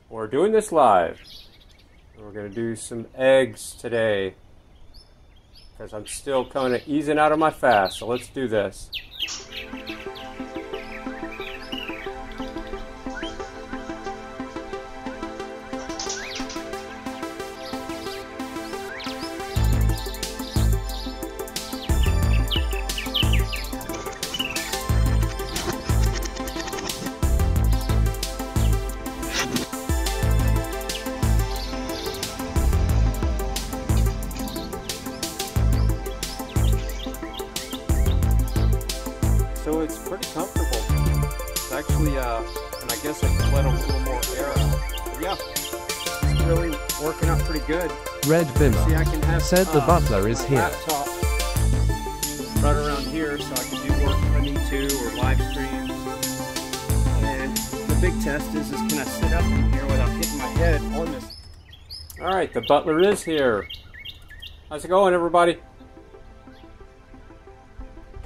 We're doing this live. We're going to do some eggs today because I'm still kind of easing out of my fast, so let's do this. So it's pretty comfortable. It's actually, and I guess I can let a little more air out. But yeah, it's really working out pretty good. Red Bimmer See, I can have, said the butler is my here. laptop right around here, so I can do work if I need to, or live streams. And the big test is can I sit up in here without hitting my head on this? All right, the butler is here. How's it going, everybody?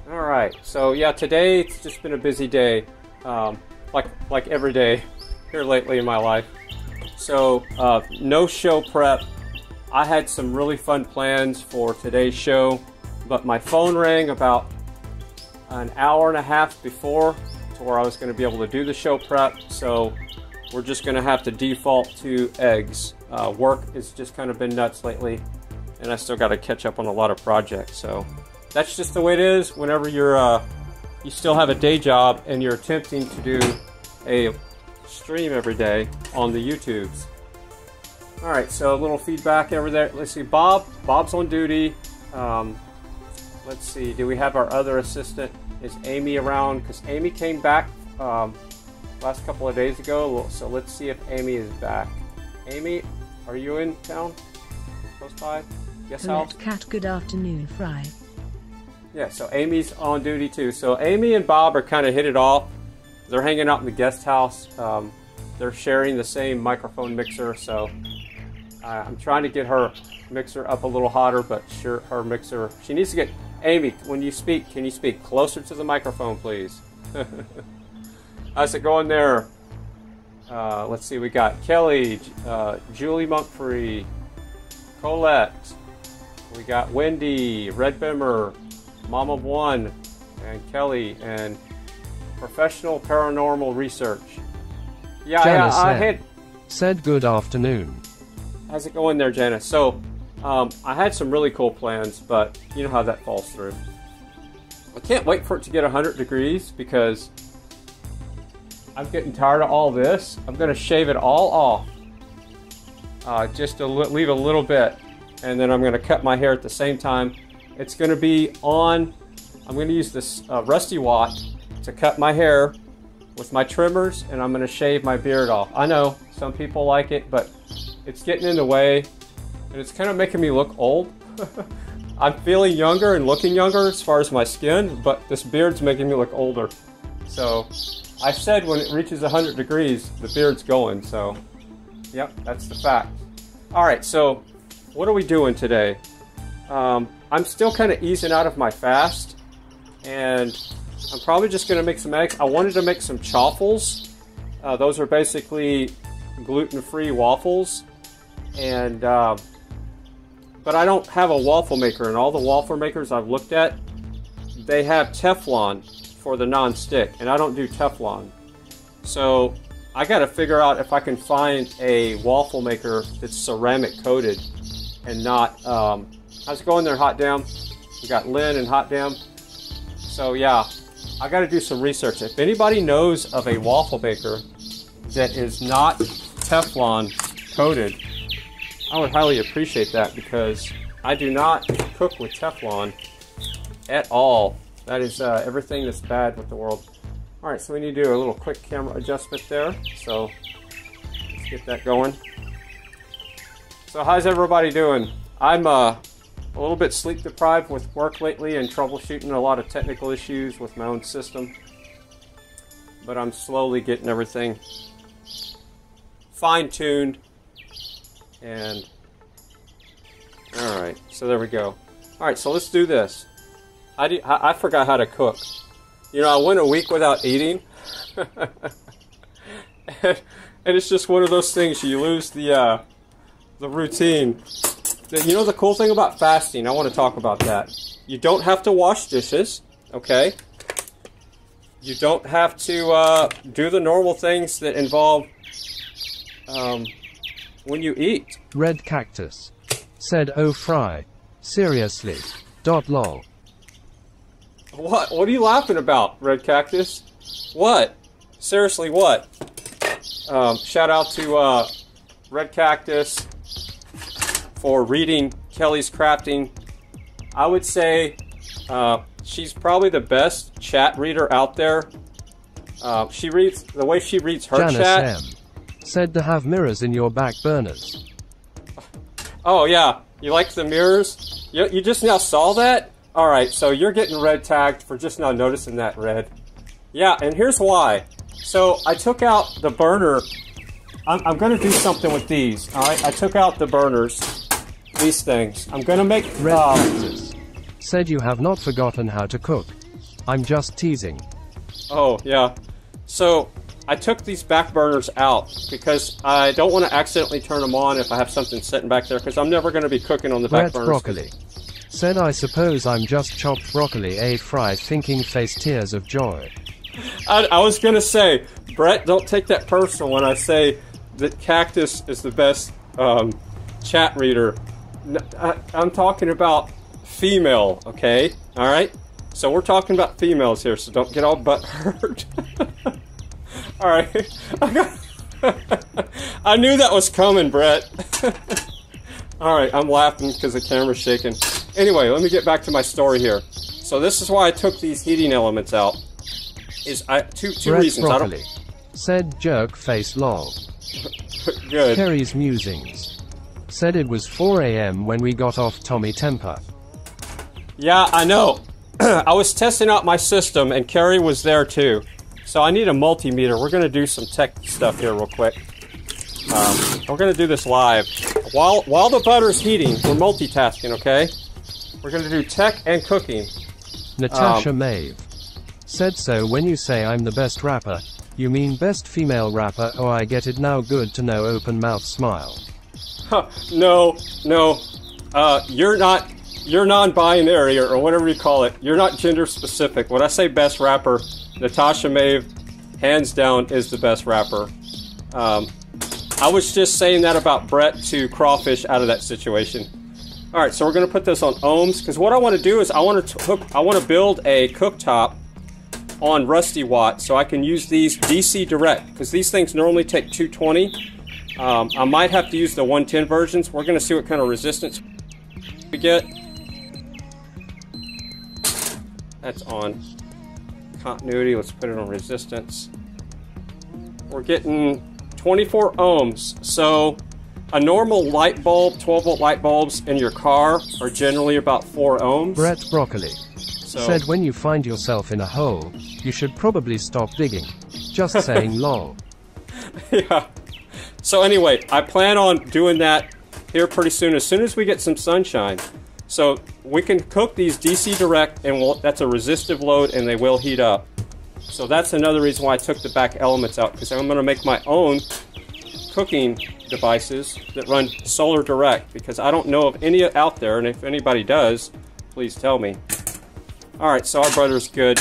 Alright, so yeah, today it's just been a busy day, like every day here lately in my life. So, no show prep. I had some really fun plans for today's show, but my phone rang about an hour and a half before to where I was going to be able to do the show prep, so we're just going to have to default to eggs. Work has just kind of been nuts lately, and I still got to catch up on a lot of projects, so that's just the way it is whenever you're you still have a day job and you're attempting to do a stream every day on the YouTubes. Alright, so a little feedback over there. Let's see, Bob's on duty. Let's see, do we have our other assistant? Is Amy around? Because Amy came back last couple of days ago, so let's see if Amy is back. Amy, are you in town? Close by? Guest house? Cat, good afternoon, Fry. Yeah, so Amy's on duty too. So Amy and Bob are kind of hit it off. They're hanging out in the guest house. They're sharing the same microphone mixer, so I'm trying to get her mixer up a little hotter, but her mixer, she needs to get, Amy, when you speak, can you speak closer to the microphone, please? How's it going there? Let's see, we got Kelly, Julie Mumphrey, Colette, we got Wendy, Red Bimmer, Mom of One, and Kelly, and Professional Paranormal Research. Yeah, Janice I had said good afternoon. How's it going there, Janice? So, I had some really cool plans, but you know how that falls through. I can't wait for it to get 100 degrees because I'm getting tired of all this. I'm going to shave it all off, just to leave a little bit, and then I'm going to cut my hair at the same time. It's going to be on, I'm going to use this Rusty Watt to cut my hair with my trimmers, and I'm going to shave my beard off. I know some people like it, but it's getting in the way, and it's kind of making me look old. I'm feeling younger and looking younger as far as my skin, but this beard's making me look older. So I said when it reaches 100 degrees, the beard's going, so yep, that's the fact. All right, so what are we doing today? I'm still kind of easing out of my fast, and I'm probably just going to make some eggs. I wanted to make some chaffles. Those are basically gluten-free waffles, and but I don't have a waffle maker, and all the waffle makers I've looked at, they have Teflon for the non-stick, and I don't do Teflon. So I got to figure out if I can find a waffle maker that's ceramic coated and not how's it going there, Hot Damn? We got Lynn and Hot Damn. So yeah, I got to do some research. If anybody knows of a waffle maker that is not Teflon coated, I would highly appreciate that because I do not cook with Teflon at all. That is everything that's bad with the world. All right, so we need to do a little quick camera adjustment there. So let's get that going. So how's everybody doing? I'm a little bit sleep deprived with work lately and troubleshooting a lot of technical issues with my own system, but I'm slowly getting everything fine-tuned. And all right, so there we go. All right, so let's do this. I forgot how to cook. You know, I went a week without eating and it's just one of those things. You lose the routine. You know the cool thing about fasting? I want to talk about that. You don't have to wash dishes, okay? You don't have to do the normal things that involve when you eat. Red Cactus said, "Oh, Fry. Seriously. Lol. What? What are you laughing about, Red Cactus? What? Seriously, what? Shout out to Red Cactus for reading Kelly's crafting. I would say she's probably the best chat reader out there. She reads the way she reads her Janice chat. M. said to have mirrors in your back burners. Oh yeah, you like the mirrors? You just now saw that? All right, so you're getting red tagged for just now noticing that, Red. Yeah, and here's why. So I took out the burner. I'm going to do something with these. All right, I took out the burners. These things. I'm going to make. Red Cactus said you have not forgotten how to cook. I'm just teasing. Oh yeah. So I took these back burners out because I don't want to accidentally turn them on if I have something sitting back there, because I'm never going to be cooking on the back Brett burners. Broccoli said, I suppose I'm just chopped broccoli, a Fry thinking face tears of joy. I was going to say, Brett, don't take that personal when I say that Cactus is the best chat reader. I'm talking about female, okay? All right? So we're talking about females here, so don't get all butthurt. All right. I knew that was coming, Brett. All right, I'm laughing because the camera's shaking. Anyway, let me get back to my story here. So this is why I took these heating elements out. Two Brett reasons. Broccoli said jerk face lol. Good. Kerry's musings said it was 4 a.m. when we got off Tommy Temper. Yeah, I know. I was testing out my system, and Kerry was there too. So I need a multimeter. We're going to do some tech stuff here real quick. We're going to do this live. While the butter's heating, we're multitasking, okay? We're going to do tech and cooking. Natasha Maeve said, so when you say I'm the best rapper, you mean best female rapper? Oh, I get it now. Good to know. Open mouth smile. No. You're non-binary or whatever you call it. You're not gender specific. When I say best rapper, Natasha Maeve, hands down, is the best rapper. I was just saying that about Brett to crawfish out of that situation. All right, so we're going to put this on ohms, because what I want to do is I want to build a cooktop on Rusty Watt so I can use these DC direct, because these things normally take 220. I might have to use the 110 versions. We're going to see what kind of resistance we get. That's on continuity. Let's put it on resistance. We're getting 24 ohms. So a normal light bulb, 12 volt light bulbs in your car are generally about 4 ohms. Brett Broccoli said, when you find yourself in a hole, you should probably stop digging. Just saying lol. Yeah. So anyway, I plan on doing that here pretty soon as we get some sunshine. So we can cook these DC direct, and that's a resistive load, and they will heat up. So that's another reason why I took the back elements out, because I'm going to make my own cooking devices that run solar direct, because I don't know of any out there, and if anybody does, please tell me. All right, so our butter's good.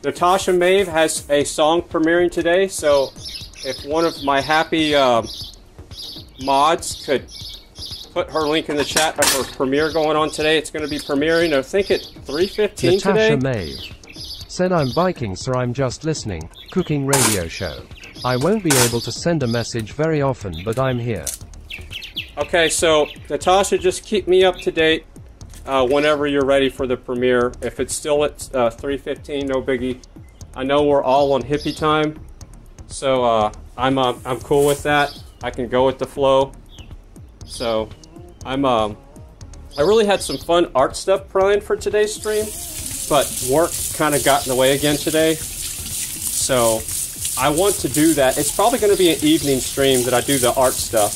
Natasha Maeve has a song premiering today, so if one of my happy mods could put her link in the chat of her premiere going on today. It's going to be premiering, I think, at 3:15 today. Natasha Maeve said, I'm biking, so I'm just listening. Cooking radio show. I won't be able to send a message very often, but I'm here. Okay, so Natasha, just keep me up to date whenever you're ready for the premiere. If it's still at 3:15, no biggie. I know we're all on hippie time, so I'm cool with that. I can go with the flow. So I really had some fun art stuff planned for today's stream, but work kind of got in the way again today. So I want to do that. It's probably going to be an evening stream that I do the art stuff.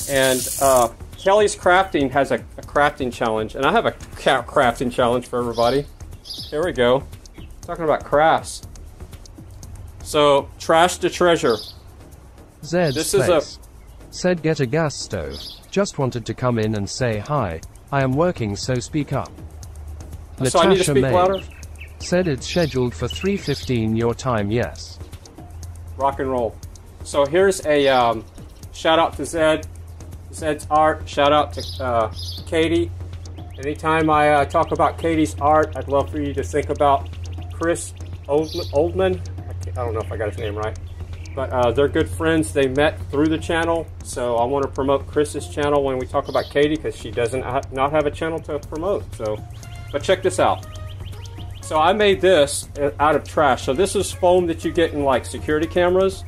And Kelly's Crafting has a crafting challenge, and I have a crafting challenge for everybody. Here we go. Talking about crafts. So, trash to treasure. Zed's This face. is Said get a gas stove. Just wanted to come in and say hi. I am working, so speak up. So I need to speak louder? Said it's scheduled for 3:15 your time, yes. Rock and roll. So here's a shout out to Zed. Zed's art. Shout out to Katie. Anytime I talk about Katie's art, I'd love for you to think about Chris Oldman. I don't know if I got his name right. But they're good friends. They met through the channel. So I want to promote Chris's channel when we talk about Katie, because she doesn't not have a channel to promote. So, but check this out. So I made this out of trash. So this is foam that you get in like security cameras.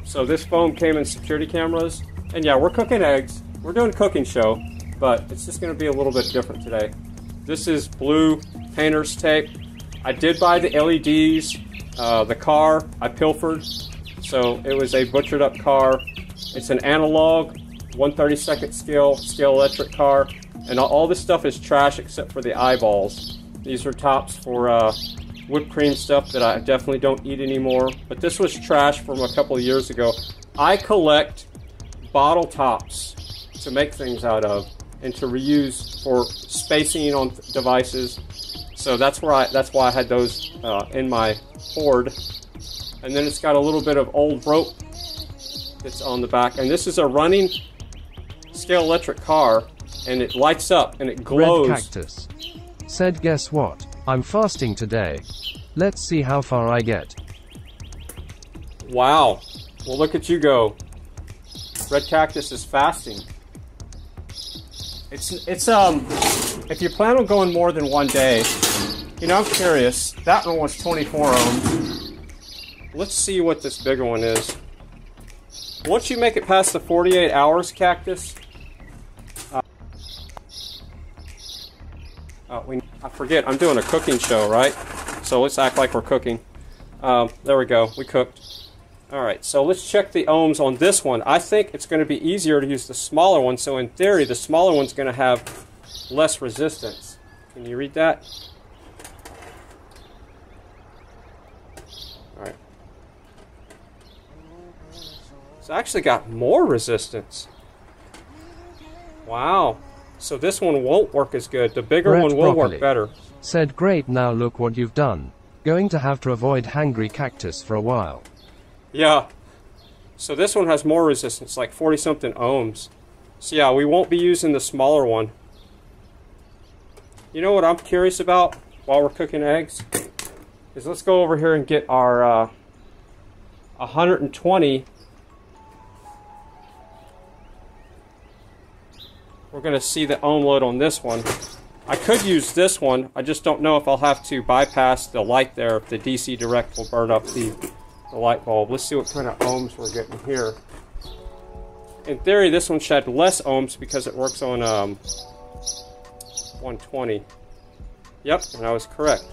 So this foam came in security cameras. And yeah, we're cooking eggs. We're doing a cooking show, but it's just going to be a little bit different today. This is blue painter's tape. I did buy the LEDs. The car I pilfered. So it was a butchered up car. It's an analog 1/32 scale electric car. And all this stuff is trash except for the eyeballs. These are tops for whipped cream stuff that I definitely don't eat anymore. But this was trash from a couple of years ago. I collect bottle tops to make things out of and to reuse for spacing on devices. So that's why I had those in my hoard. And then it's got a little bit of old rope that's on the back. And this is a running scale electric car, and it lights up and it glows. Red Cactus. Said guess what? I'm fasting today. Let's see how far I get. Wow. Well, look at you go. Red Cactus is fasting. It's if you plan on going more than one day, you know, I'm curious. That one was 24 ohms. Let's see what this bigger one is. Once you make it past the 48 hours, Cactus, I forget, I'm doing a cooking show, right? So let's act like we're cooking. There we go, we cooked. Alright, so let's check the ohms on this one. I think it's going to be easier to use the smaller one, so in theory, the smaller one's going to have less resistance. Can you read that? Alright. It's actually got more resistance. Wow. So this one won't work as good. The bigger one will work better. Said great, now look what you've done. Going to have to avoid hangry cactus for a while. Yeah. So this one has more resistance, like 40 something ohms. So yeah, we won't be using the smaller one. You know what I'm curious about while we're cooking eggs? Is let's go over here and get our 120. We're going to see the ohm load on this one. I could use this one. I just don't know if I'll have to bypass the light there, if the DC direct will burn up the light bulb. Let's see what kind of ohms we're getting here. In theory, this one should have less ohms because it works on 120. Yep, and I was correct.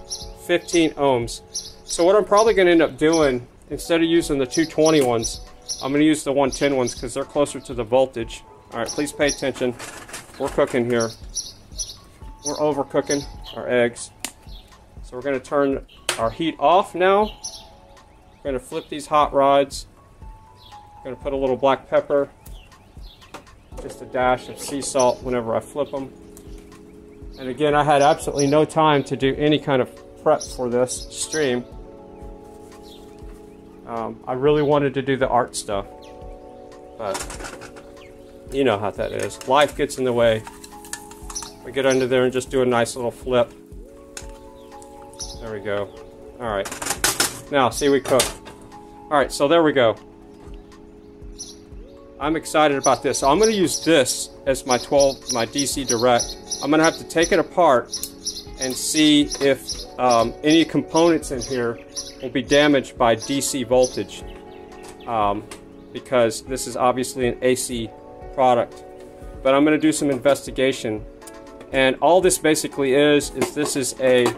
15 ohms. So what I'm probably going to end up doing, instead of using the 220 ones, I'm going to use the 110 ones because they're closer to the voltage. Alright, please pay attention. We're cooking here. We're overcooking our eggs. So we're going to turn our heat off now. We're going to flip these hot rods. We're going to put a little black pepper. Just a dash of sea salt whenever I flip them. And again, I had absolutely no time to do any kind of prep for this stream. I really wanted to do the art stuff. But you know how that is. Life gets in the way. We get under there and just do a nice little flip. There we go. Alright. Now, see, we cook. Alright, so there we go. I'm excited about this. So I'm going to use this as my DC direct. I'm going to have to take it apart and see if any components in here will be damaged by DC voltage. Because this is obviously an AC product. But I'm going to do some investigation. And all this basically is this is a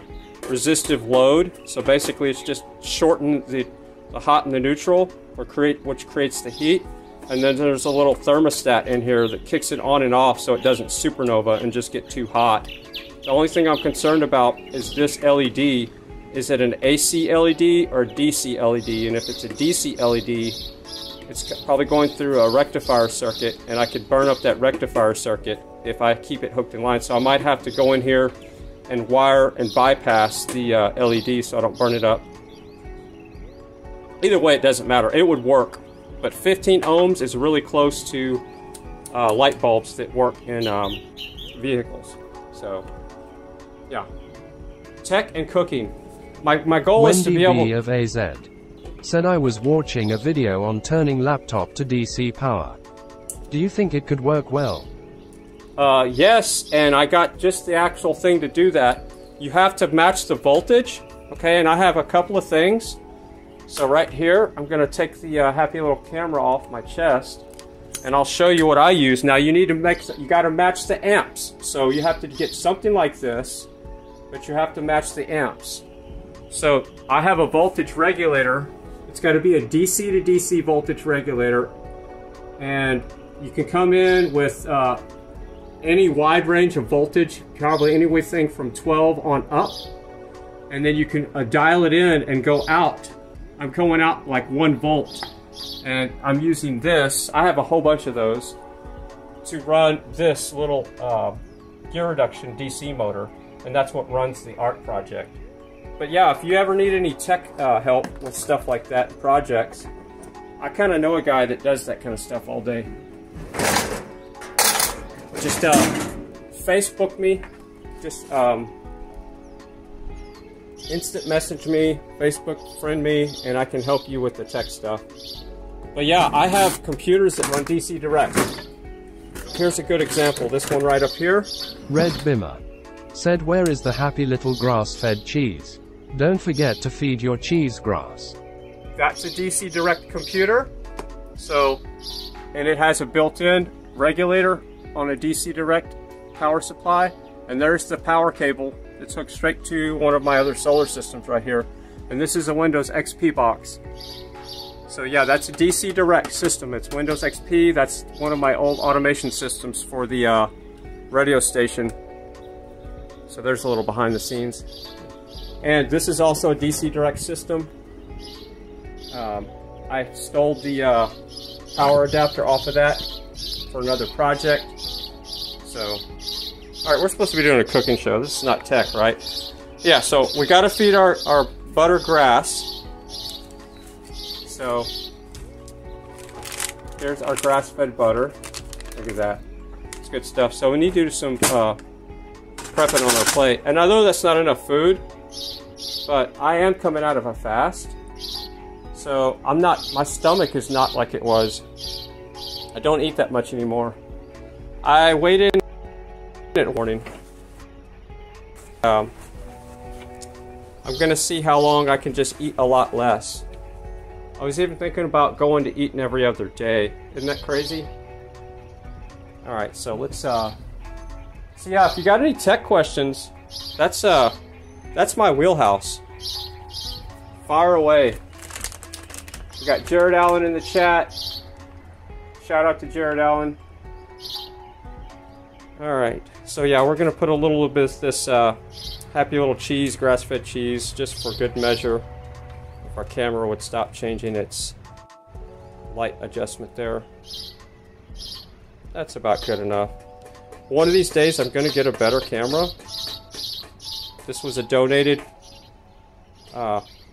resistive load. So basically it's just shorten the hot and the neutral, which creates the heat. And then there's a little thermostat in here that kicks it on and off so it doesn't supernova and just get too hot. The only thing I'm concerned about is this LED is it an AC LED or a DC LED? And if it's a DC LED, it's probably going through a rectifier circuit, and I could burn up that rectifier circuit if I keep it hooked in line. So I might have to go in here and wire and bypass the LED so I don't burn it up. Either way, it doesn't matter. It would work. But 15 ohms is really close to light bulbs that work in vehicles. So, yeah. Tech and cooking. My goal is to be able... Wendy B of AZ said I was watching a video on turning laptop to DC power. Do you think it could work well? Yes, and I got just the actual thing to do that. You have to match the voltage, okay, and I have a couple of things. So right here, I'm going to take the happy little camera off my chest, and I'll show you what I use. Now you need to you got to match the amps. So you have to get something like this, but you have to match the amps. So I have a voltage regulator. It's got to be a DC to DC voltage regulator, and you can come in with any wide range of voltage, probably anything from 12 on up, and then you can dial it in and go out. I'm going out like 1 volt, and I'm using this. I have a whole bunch of those to run this little gear reduction DC motor, and that's what runs the ARC project. But yeah, if you ever need any tech help with stuff like that, projects, I kind of know a guy that does that kind of stuff all day. Just Facebook me, just instant message me, Facebook friend me, and I can help you with the tech stuff. But yeah, I have computers that run DC direct. Here's a good example, this one right up here. Red Bimmer said, where is the happy little grass-fed cheese? Don't forget to feed your cheese grass. That's a DC direct computer. So, and it has a built-in regulator on a DC direct power supply. And there's the power cable that's hooked straight to one of my other solar systems right here. And this is a Windows XP box. So yeah, that's a DC direct system. It's Windows XP. That's one of my old automation systems for the radio station. So there's a little behind the scenes. And this is also a DC direct system. I stole the power adapter off of that for another project. So, all right, we're supposed to be doing a cooking show. This is not tech, right? Yeah, so we got to feed our butter grass. So there's our grass-fed butter. Look at that. It's good stuff. So we need to do some prepping on our plate. And I know that's not enough food, but I am coming out of a fast. So my stomach is not like it was. I don't eat that much anymore. I weighed in the morning. I'm gonna see how long I can just eat a lot less. I was even thinking about going to eating every other day. Isn't that crazy? All right, so let's so yeah, if you got any tech questions, that's my wheelhouse. Fire away. We got Jared Allen in the chat. Shout out to Jared Allen. All right, so yeah, we're gonna put a little bit of this happy little cheese, grass-fed cheese, just for good measure. If our camera would stop changing its light adjustment there. That's about good enough. One of these days I'm gonna get a better camera. This was a donated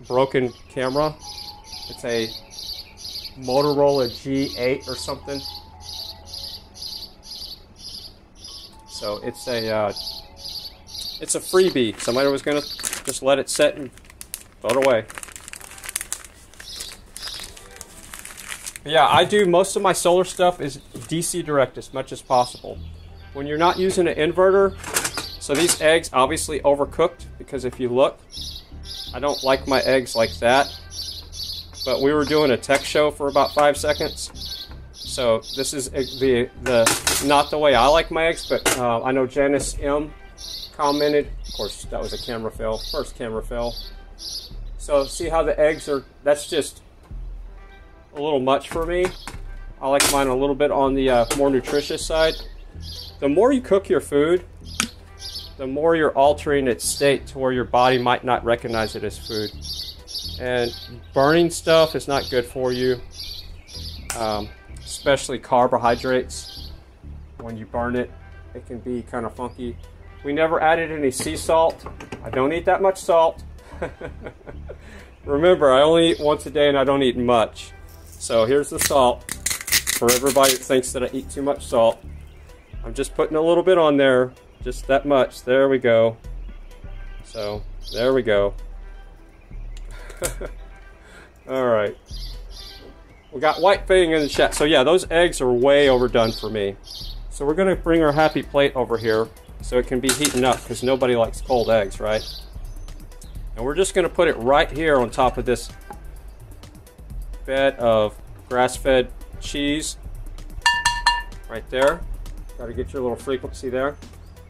broken camera. It's a Motorola G8 or something. So it's a freebie. Somebody was gonna just let it sit and throw it away. But yeah, I do most of my solar stuff is DC direct as much as possible. When you're not using an inverter, so these eggs obviously overcooked, because if you look, I don't like my eggs like that. But we were doing a tech show for about 5 seconds. So this is not the way I like my eggs, but I know Janice M commented. Of course, that was a camera fail, first camera fail. So see how the eggs are, that's just a little much for me. I like mine a little bit on the more nutritious side. The more you cook your food, the more you're altering its state to where your body might not recognize it as food. And burning stuff is not good for you, especially carbohydrates. When you burn it, it can be kind of funky. We never added any sea salt. I don't eat that much salt. Remember, I only eat once a day and I don't eat much. So here's the salt for everybody that thinks that I eat too much salt. I'm just putting a little bit on there, just that much. There we go. So there we go. All right. We got White Fang in the chat. So yeah, those eggs are way overdone for me. So we're gonna bring our happy plate over here so it can be heating up, because nobody likes cold eggs, right? And we're just gonna put it right here on top of this bed of grass-fed cheese. Right there. Got to get your little frequency there.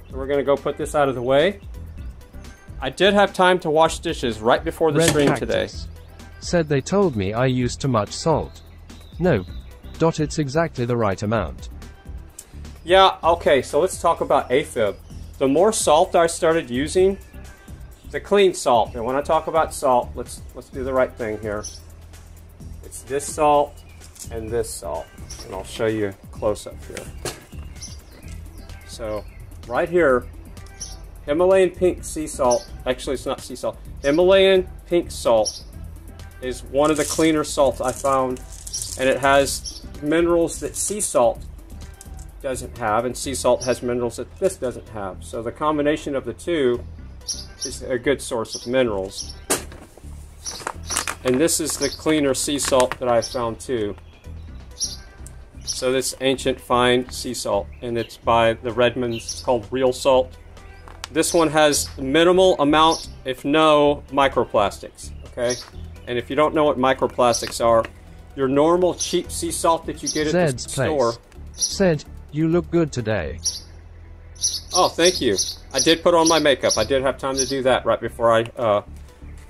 And we're gonna go put this out of the way. I did have time to wash dishes right before the stream today. Said they told me I used too much salt. No. It's exactly the right amount. Yeah, okay, so let's talk about AFib. The more salt I started using, the clean salt. And when I talk about salt, let's do the right thing here. It's this salt and this salt. And I'll show you close up here. So, right here, Himalayan pink sea salt, actually it's not sea salt, Himalayan pink salt is one of the cleaner salts I found, and it has minerals that sea salt doesn't have, and sea salt has minerals that this doesn't have. So the combination of the two is a good source of minerals. And this is the cleaner sea salt that I found too. So this ancient fine sea salt, and it's by the Redmonds. It's called Real Salt. This one has minimal amount, if no, microplastics, okay? And if you don't know what microplastics are, your normal cheap sea salt that you get at the store. Said, you look good today. Oh, thank you. I did put on my makeup. I did have time to do that right before I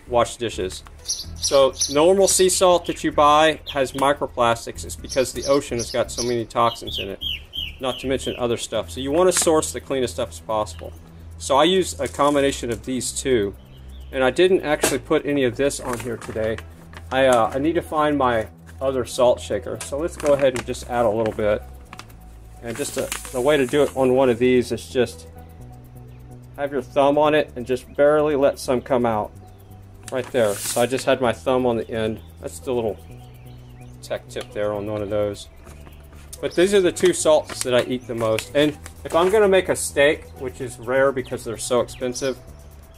wash dishes. So normal sea salt that you buy has microplastics. It's because the ocean has got so many toxins in it, not to mention other stuff. So you want to source the cleanest stuff as possible. So I use a combination of these two. And I didn't actually put any of this on here today. I need to find my other salt shaker. So let's go ahead and just add a little bit. And just the way to do it on one of these is just have your thumb on it and just barely let some come out. Right there. So I just had my thumb on the end. That's the little tech tip there on one of those. But these are the two salts that I eat the most. And if I'm going to make a steak, which is rare because they're so expensive,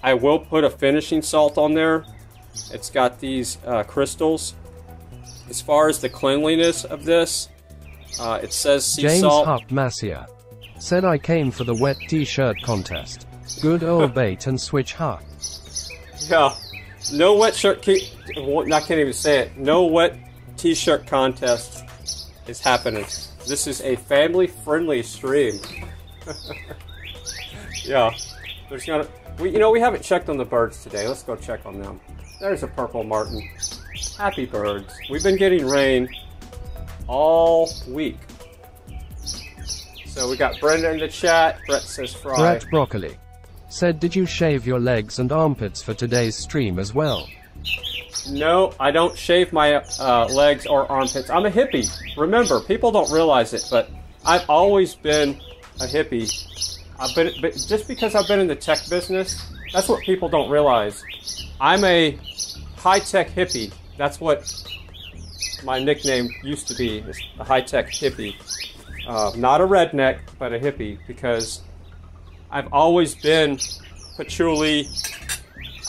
I will put a finishing salt on there. It's got these crystals. As far as the cleanliness of this, it says sea James salt. Hupp Masia said I came for the wet t-shirt contest. Good old bait and switch Huck. Yeah, no wet shirt. I can't even say it. No wet t-shirt contest is happening. This is a family-friendly stream. Yeah, there's gonna. We haven't checked on the birds today. Let's go check on them. There's a purple martin. Happy birds. We've been getting rain all week. So we got Brenda in the chat. Brett says fry. Brett Broccoli said, did you shave your legs and armpits for today's stream as well? No, I don't shave my legs or armpits. I'm a hippie. Remember, people don't realize it, but I've always been a hippie. But just because I've been in the tech business, that's what people don't realize. I'm a high-tech hippie. That's what my nickname used to be, is a high-tech hippie. Not a redneck, but a hippie, because I've always been patchouli.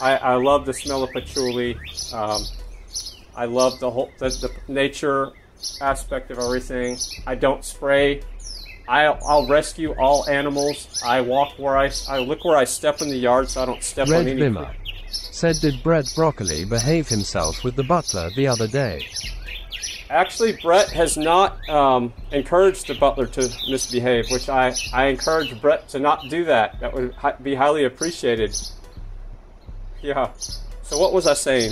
I love the smell of patchouli. I love the nature aspect of everything. I don't spray. I'll rescue all animals. I walk where I look where I step in the yard, so I don't step on any. Red Bimmer said, did Brett Broccoli behave himself with the butler the other day? Actually, Brett has not encouraged the butler to misbehave, which I encourage Brett to not do that. That would be highly appreciated. Yeah. So what was I saying?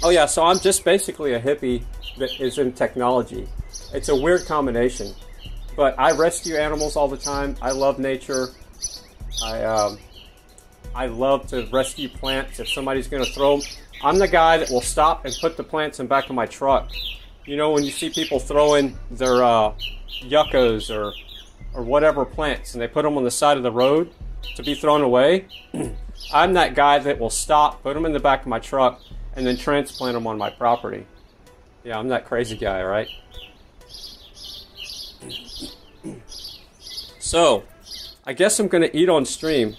Oh yeah, so I'm just basically a hippie that is in technology. It's a weird combination. But I rescue animals all the time. I love nature. I love to rescue plants. If somebody's going to throw them, I'm the guy that will stop and put the plants in the back of my truck. You know, when you see people throwing their yuccas or whatever plants, and they put them on the side of the road to be thrown away, I'm that guy that will stop, put them in the back of my truck, and then transplant them on my property. Yeah, I'm that crazy guy, right? So, I guess I'm going to eat on stream.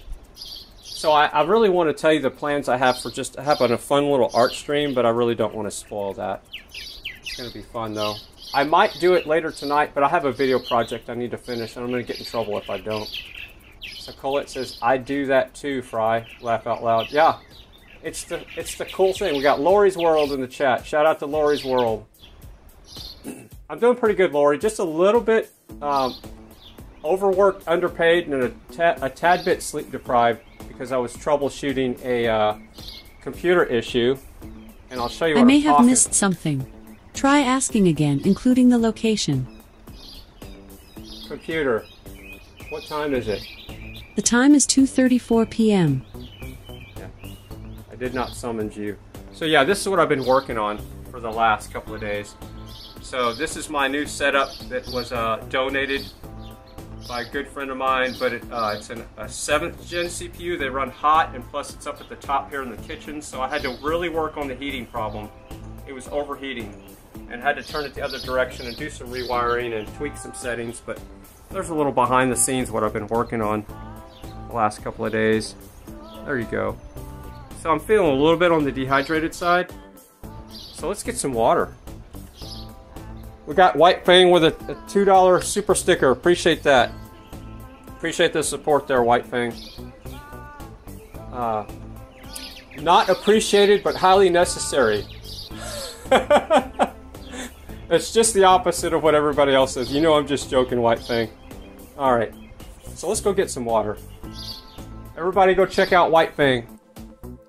So I really want to tell you the plans I have for just having a fun little art stream, but I really don't want to spoil that. It's going to be fun though. I might do it later tonight, but I have a video project I need to finish, and I'm going to get in trouble if I don't. So Colette says, I do that too, Fry. Laugh out loud. Yeah, it's the cool thing. We got Lori's World in the chat. Shout out to Lori's World. I'm doing pretty good, Lori. Just a little bit overworked, underpaid, and a tad bit sleep deprived because I was troubleshooting a computer issue. And I'll show you what I may have missed something. Try asking again, including the location. Computer. What time is it? The time is 2:34 p.m. Yeah. I did not summon you. So yeah, this is what I've been working on for the last couple of days. So this is my new setup that was donated by a good friend of mine, but it's a 7th gen CPU. They run hot, and plus it's up at the top here in the kitchen, so I had to really work on the heating problem. It was overheating, and had to turn it the other direction and do some rewiring and tweak some settings, but there's a little behind the scenes what I've been working on the last couple of days. There you go. So I'm feeling a little bit on the dehydrated side, so let's get some water. We got White Fang with a $2 super sticker. Appreciate that. Appreciate the support there, White Fang. Not appreciated, but highly necessary. It's just the opposite of what everybody else says. You know I'm just joking, White Fang. Alright, so let's go get some water. Everybody go check out White Fang.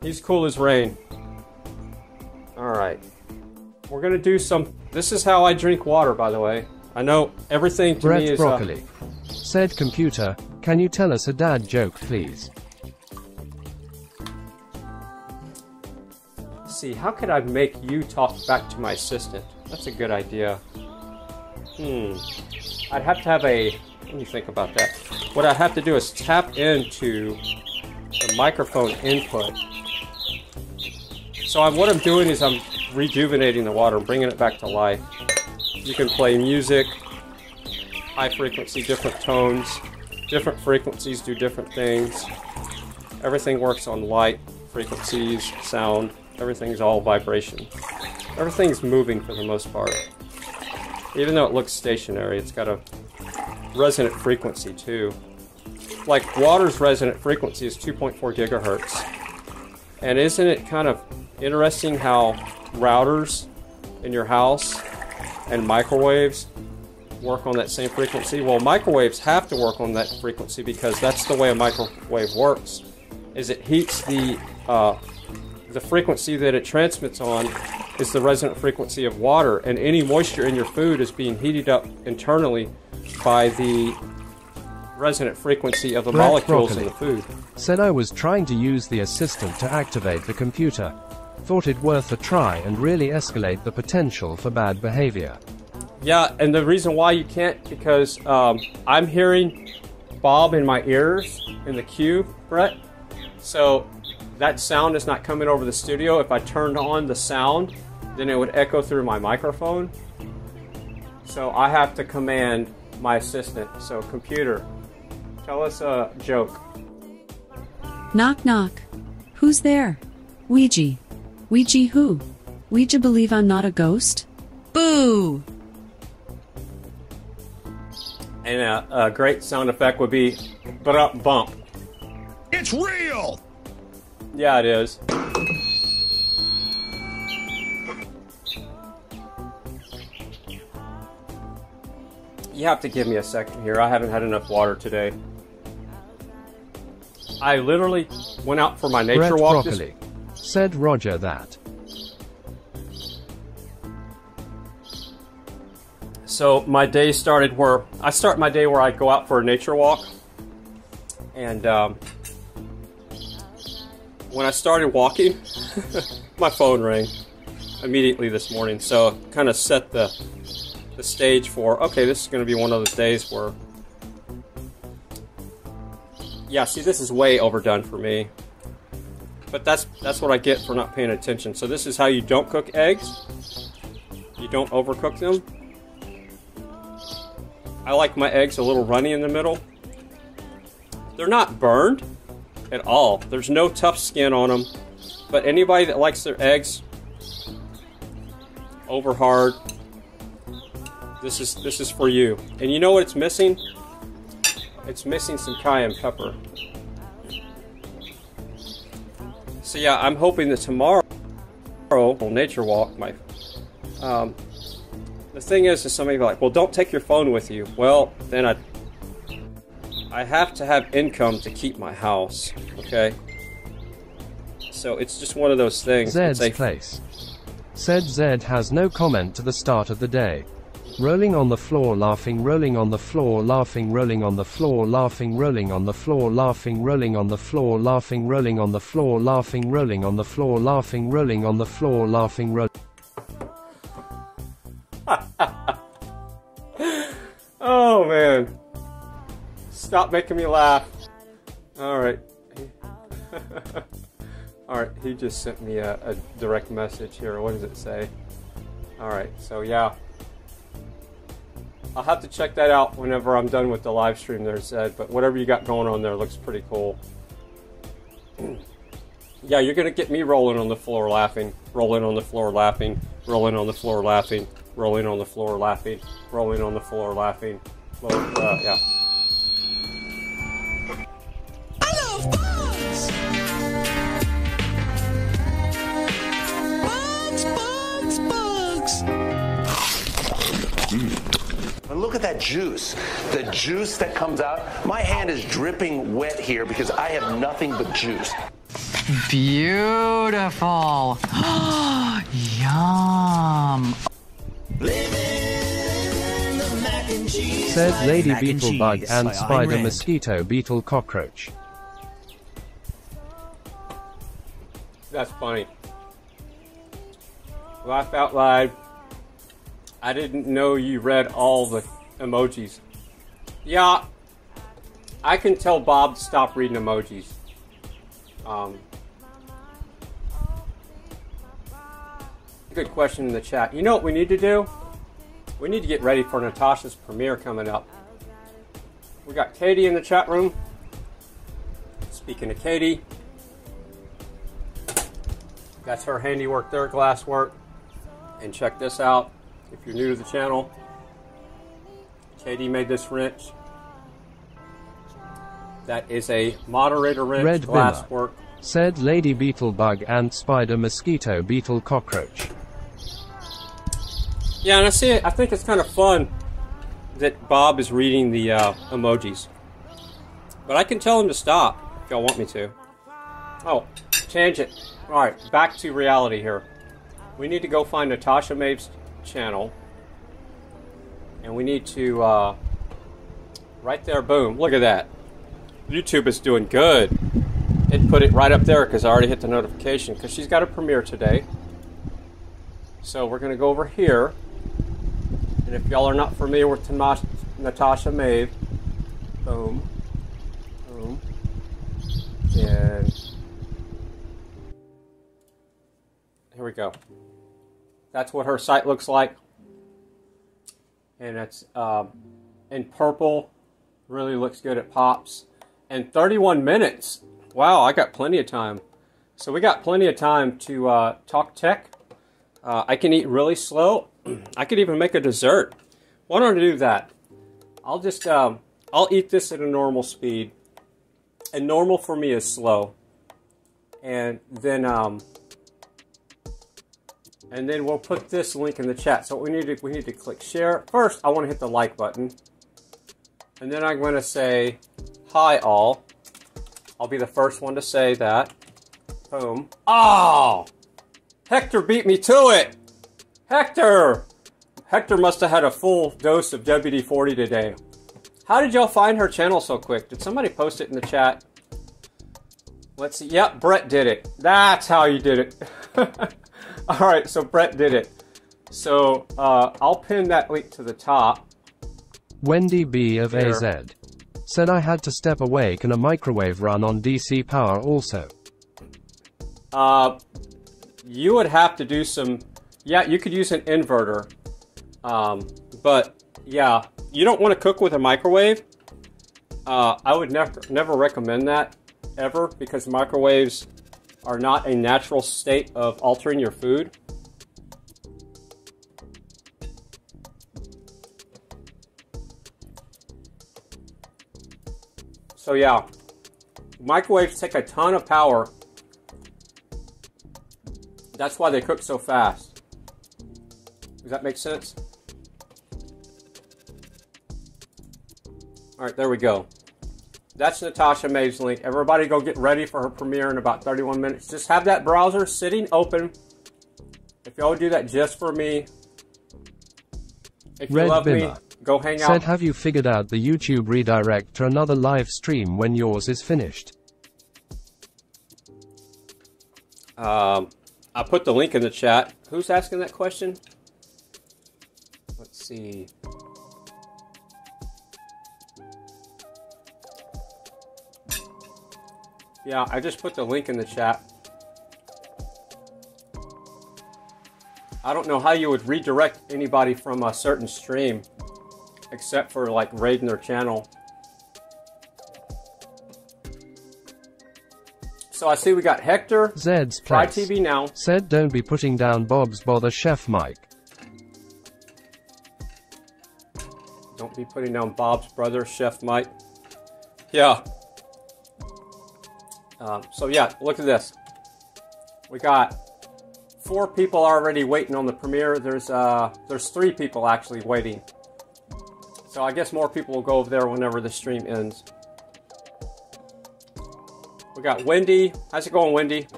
He's cool as rain. Alright. We're going to do some... This is how I drink water, by the way. I know everything to me is... Broccoli. Said computer, can you tell us a dad joke, please? Let's see, how could I make you talk back to my assistant? That's a good idea. I'd have to have a... Let me think about that. What I have to do is tap into the microphone input. So what I'm doing is I'm rejuvenating the water, bringing it back to life. You can play music, high frequency, different tones, different frequencies do different things. Everything works on light, frequencies, sound, everything's all vibration. Everything's moving for the most part. Even though it looks stationary, it's got a resonant frequency too. Like water's resonant frequency is 2.4 gigahertz. And isn't it kind of interesting how routers in your house and microwaves work on that same frequency? Well, microwaves have to work on that frequency because that's the way a microwave works. Is it heats the frequency that it transmits on is the resonant frequency of water, and any moisture in your food is being heated up internally by the resonant frequency of the molecules in the food. Said I was trying to use the assistant to activate the computer. Thought it worth a try and really escalate the potential for bad behavior. Yeah, and the reason why you can't, because I'm hearing Bob in my ears in the queue, Brett. So that sound is not coming over the studio. If I turned on the sound, then it would echo through my microphone. So I have to command my assistant. So computer, tell us a joke. Knock knock. Who's there? Ouija. Ouija who? Ouija believe I'm not a ghost? Boo! And a great sound effect would be bump. It's real! Yeah, it is. You have to give me a second here. I haven't had enough water today. I literally went out for my nature walk. Broccoli. Said Roger that. So my day started where I start my day where I go out for a nature walk, and when I started walking, my phone rang immediately this morning. So kind of set the stage for, okay, this is going to be one of those days where, yeah, see, this is way overdone for me. But that's what I get for not paying attention. So this is how you don't cook eggs. You don't overcook them. I like my eggs a little runny in the middle. They're not burned at all. There's no tough skin on them. But anybody that likes their eggs over hard, this is for you. And you know what it's missing? It's missing some cayenne pepper. So yeah, I'm hoping that tomorrow, nature walk, the thing is somebody be like, well, don't take your phone with you. Well, then I have to have income to keep my house, okay? So it's just one of those things. Zed's place. Said Zed has no comment to the start of the day. Rolling on the floor laughing, rolling on the floor laughing, rolling on the floor laughing, rolling on the floor laughing, rolling on the floor laughing, rolling on the floor laughing, rolling on the floor laughing, rolling on the floor laughing, rolling. Oh man. Stop making me laugh. Alright. Alright, he just sent me a direct message here. What does it say? Alright, so yeah. I'll have to check that out whenever I'm done with the live stream there, Zed. But whatever you got going on there looks pretty cool. Yeah, you're going to get me rolling on the floor laughing. Rolling on the floor laughing. Rolling on the floor laughing. Rolling on the floor laughing. Rolling on the floor laughing. Yeah. I love bugs! Bugs! And look at that juice. The juice that comes out. My hand is dripping wet here because I have nothing but juice. Beautiful. Yum. Said Lady Beetlebug and Spider Mosquito Beetle Cockroach. That's funny. Laugh out loud. I didn't know you read all the emojis. Yeah, I can tell Bob to stop reading emojis. Good question in the chat. You know what we need to do? We need to get ready for Natasha's premiere coming up. We got Katie in the chat room. Speaking of Katie, that's her handiwork there, glasswork. And check this out. If you're new to the channel, Katie made this wrench. That is a moderator wrench, Red glasswork. Said Lady Beetlebug and Spider Mosquito Beetle Cockroach. Yeah, and I think it's kind of fun that Bob is reading the emojis. But I can tell him to stop if y'all want me to. Oh, change it. Alright, back to reality here. We need to go find Natasha Maeve's channel. And we need to, right there, boom, look at that. YouTube is doing good. It put it right up there because I already hit the notification because she's got a premiere today. So we're going to go over here. And if y'all are not familiar with Natasha Maeve, boom, boom, and here we go. That's what her site looks like. And it's in purple. Really looks good. It pops. And 31 minutes. Wow, I got plenty of time. So we got plenty of time to talk tech. I can eat really slow. I could even make a dessert. Why don't I do that? I'll just, I'll eat this at a normal speed. And normal for me is slow. And then we'll put this link in the chat. So we need to click share. First, I want to hit the like button. And then I'm going to say, hi all. I'll be the first one to say that. Boom. Oh! Hector beat me to it! Hector! Hector must have had a full dose of WD-40 today. How did y'all find her channel so quick? Did somebody post it in the chat? Let's see. Yep, Brett did it. That's how you did it. All right, so Brett did it. So I'll pin that link to the top. Wendy B of Here. AZ said I had to step away. Can a microwave run on DC power also? You would have to do some, yeah, you could use an inverter. But yeah, you don't want to cook with a microwave. I would never recommend that ever, because microwaves are not a natural state of altering your food. So yeah, microwaves take a ton of power. That's why they cook so fast. Does that make sense? All right, there we go. That's Natasha Maeve's link. Everybody go get ready for her premiere in about 31 minutes. Just have that browser sitting open. If y'all do that just for me. If you Red love Bimmer me, go hang out. said, have you figured out the YouTube redirect to another live stream when yours is finished? I put the link in the chat. Who's asking that question? Let's see. Yeah, I just put the link in the chat. I don't know how you would redirect anybody from a certain stream, except for like raiding their channel. So I see we got Hector, Zed's Fry Place TV Now. said, don't be putting down Bob's Bother Chef Mike. Don't be putting down Bob's brother, Chef Mike. Yeah. So yeah, look at this. We got 4 people already waiting on the premiere. There's 3 people actually waiting. So I guess more people will go over there whenever the stream ends. We got Wendy. How's it going, Wendy?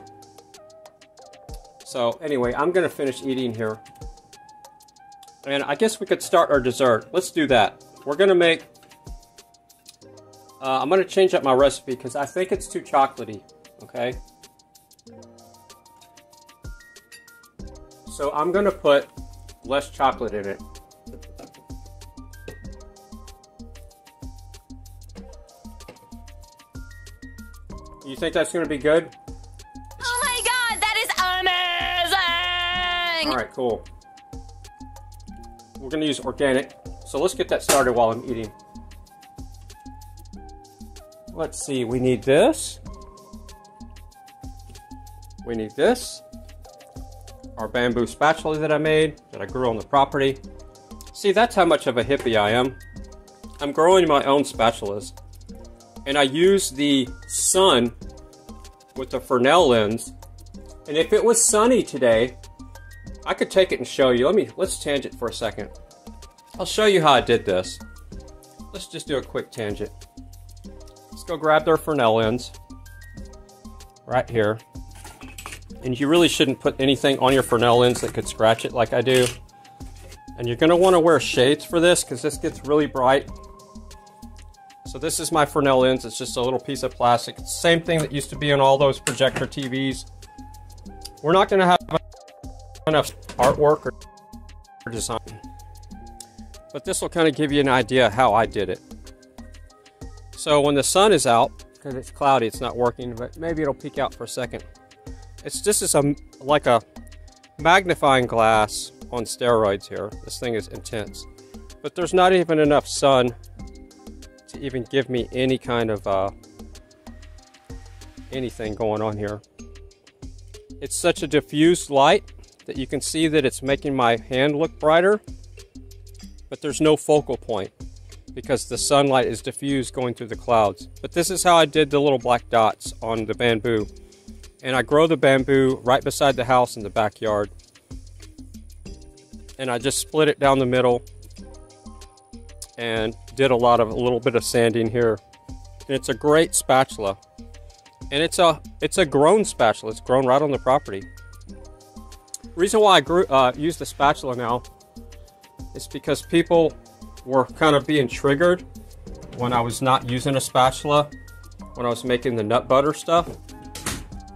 So anyway, I'm gonna finish eating here. And I guess we could start our dessert. Let's do that. We're gonna make, I'm gonna change up my recipe because I think it's too chocolatey, okay? So I'm gonna put less chocolate in it. You think that's gonna be good? Oh my god, that is amazing! Alright, cool. We're gonna use organic. So let's get that started while I'm eating. Let's see, we need this. We need this. Our bamboo spatula that I made, that I grew on the property. See, that's how much of a hippie I am. I'm growing my own spatulas. And I use the sun with the Fresnel lens. And if it was sunny today, I could take it and show you. Let's tangent for a second. I'll show you how I did this. Let's just do a quick tangent. Let's go grab their Fresnel lens. Right here. And you really shouldn't put anything on your Fresnel lens that could scratch it like I do. And you're gonna wanna wear shades for this because this gets really bright. So this is my Fresnel lens. It's just a little piece of plastic. It's the same thing that used to be on all those projector TVs. We're not gonna have enough artwork or design. But this will kind of give you an idea how I did it. So when the sun is out, because it's cloudy, it's not working, but maybe it'll peek out for a second. It's just like a magnifying glass on steroids here. This thing is intense. But there's not even enough sun to even give me any kind of anything going on here. It's such a diffused light that you can see that it's making my hand look brighter, but there's no focal point because the sunlight is diffused going through the clouds. But this is how I did the little black dots on the bamboo. And I grow the bamboo right beside the house in the backyard. And I just split it down the middle and did a little bit of sanding here. And it's a great spatula. And it's a grown spatula. It's grown right on the property. Reason why I use the spatula now is because people were kind of being triggered when I was not using a spatula, when I was making the nut butter stuff.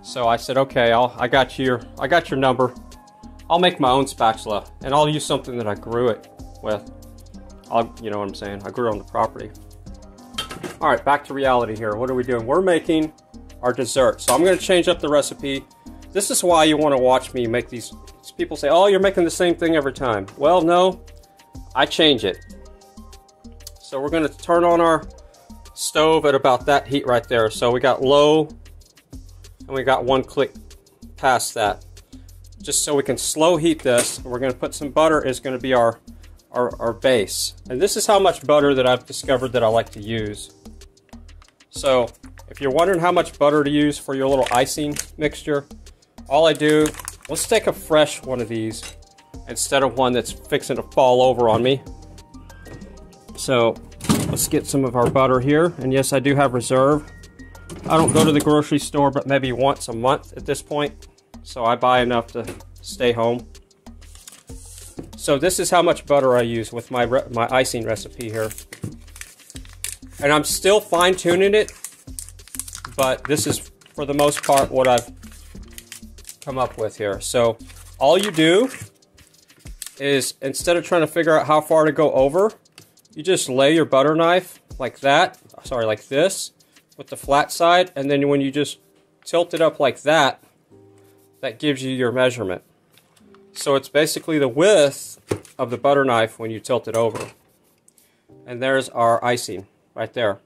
So I said, okay, I got your number. I'll make my own spatula, and I'll use something that I grew it with. You know what I'm saying? I grew it on the property. All right, back to reality here. What are we doing? We're making our dessert. So I'm going to change up the recipe. This is why you want to watch me make these. People say, oh, you're making the same thing every time. Well, no, I change it. So we're going to turn on our stove at about that heat right there. So we got low, and we got 1 click past that. Just so we can slow heat this. We're going to put some butter is going to be our base. And this is how much butter that I've discovered that I like to use. So if you're wondering how much butter to use for your little icing mixture, all I do, let's take a fresh one of these instead of one that's fixing to fall over on me. So let's get some of our butter here. And yes, I do have reserve. I don't go to the grocery store but maybe once a month at this point. So I buy enough to stay home. So this is how much butter I use with my icing recipe here. And I'm still fine-tuning it, but this is for the most part what I've come up with here. So all you do is, instead of trying to figure out how far to go over, you just lay your butter knife like that, sorry, like this, with the flat side, and then when you just tilt it up like that, that gives you your measurement. So it's basically the width of the butter knife when you tilt it over. And there's our icing right there.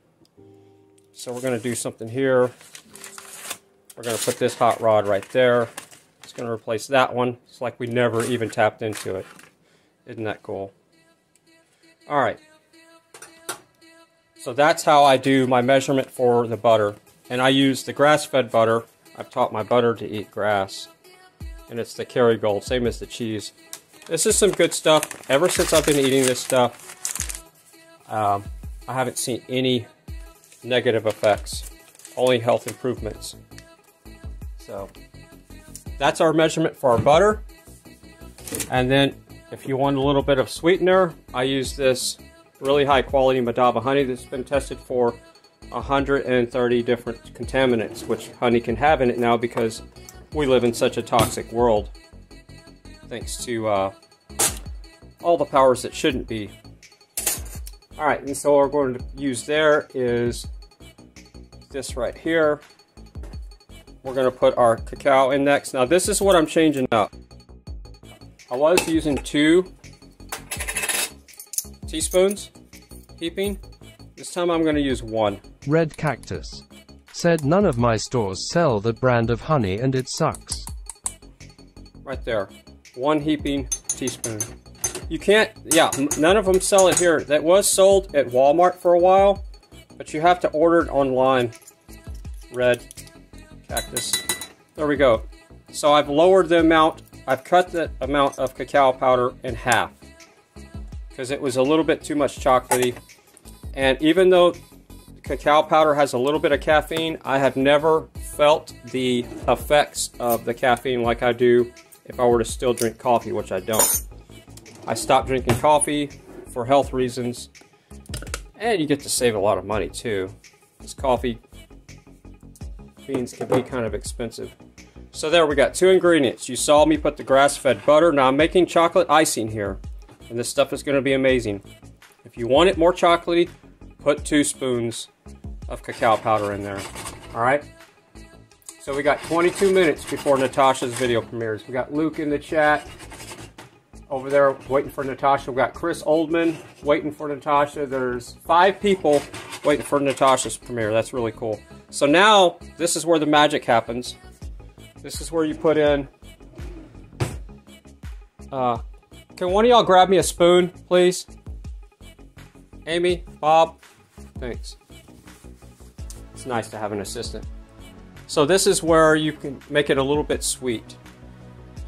So we're going to do something here. We're going to put this hot rod right there. It's going to replace that one. It's like we never even tapped into it. Isn't that cool? All right. So that's how I do my measurement for the butter. And I use the grass-fed butter. I've taught my butter to eat grass. And it's the Kerrygold, same as the cheese. This is some good stuff. Ever since I've been eating this stuff, I haven't seen any negative effects. Only health improvements. So that's our measurement for our butter. And then if you want a little bit of sweetener, I use this really high quality Madaba honey that's been tested for 130 different contaminants, which honey can have in it now because we live in such a toxic world. Thanks to all the powers that shouldn't be. Alright, and so what we're going to use there is this right here. We're going to put our cacao in next. Now this is what I'm changing up. I was using 2 teaspoons heaping. This time I'm going to use 1. Red Cactus said none of my stores sell that brand of honey and it sucks. Right there. 1 heaping teaspoon. You can't, yeah, none of them sell it here. That was sold at Walmart for a while, but you have to order it online. Red Cactus. There we go. So I've lowered the amount, I've cut the amount of cacao powder in half because it was a little bit too much chocolatey. And even though cacao powder has a little bit of caffeine, I have never felt the effects of the caffeine like I do if I were to still drink coffee, which I don't. I stopped drinking coffee for health reasons, and you get to save a lot of money too, because coffee beans can be kind of expensive. So there, we got 2 ingredients. You saw me put the grass-fed butter. Now I'm making chocolate icing here, and this stuff is going to be amazing. If you want it more chocolatey, put 2 spoons of cacao powder in there. Alright? So we got 22 minutes before Natasha's video premieres. We got Luke in the chat over there waiting for Natasha. We got Chris Oldman waiting for Natasha. There's 5 people waiting for Natasha's premiere. That's really cool. So now, this is where the magic happens. This is where you put in... can one of y'all grab me a spoon, please? Amy, Bob, thanks. It's nice to have an assistant. So this is where you can make it a little bit sweet.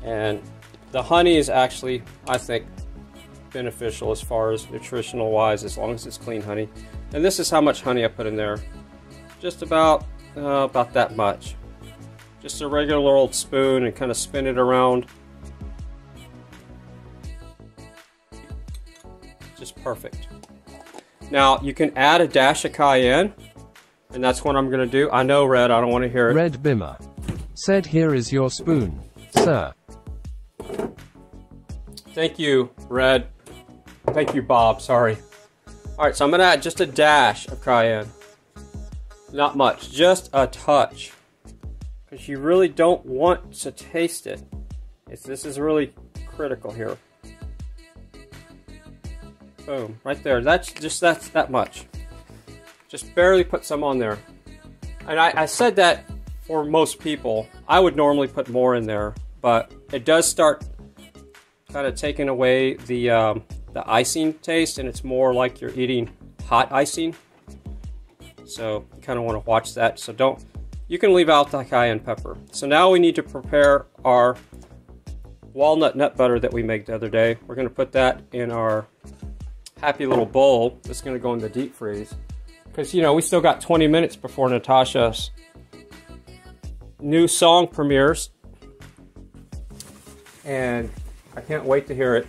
And the honey is actually, I think, beneficial as far as nutritional wise, as long as it's clean honey. And this is how much honey I put in there. Just about that much. Just a regular old spoon and kind of spin it around. Just perfect. Now, you can add a dash of cayenne, and that's what I'm going to do. I know, Red, I don't want to hear it. Red Bimmer Said here is your spoon, sir. Thank you, Red. Thank you, Bob. Sorry. All right, so I'm going to add just a dash of cayenne. Not much, just a touch. Because you really don't want to taste it. This is really critical here. Boom, right there. That's that much. Just barely put some on there. And I said that for most people. I would normally put more in there, but it does start kind of taking away the icing taste, and it's more like you're eating hot icing. So you kind of want to watch that. So you can leave out the cayenne pepper. So now we need to prepare our walnut nut butter that we made the other day. We're going to put that in our happy little bowl. That's going to go in the deep freeze. Because, you know, we still got 20 minutes before Natasha's new song premieres. And I can't wait to hear it.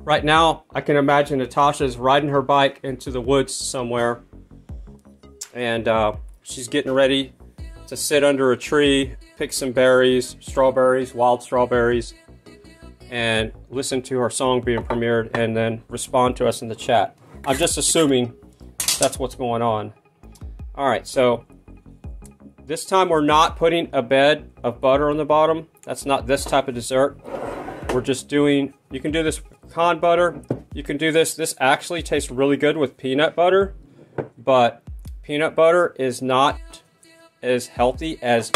Right now, I can imagine Natasha's riding her bike into the woods somewhere. And she's getting ready to sit under a tree, pick some berries, strawberries, wild strawberries, and listen to her song being premiered and then respond to us in the chat. I'm just assuming that's what's going on. All right, so this time we're not putting a bed of butter on the bottom. That's not this type of dessert. We're just doing, you can do this with pecan butter. You can do this. This actually tastes really good with peanut butter, but peanut butter is not as healthy as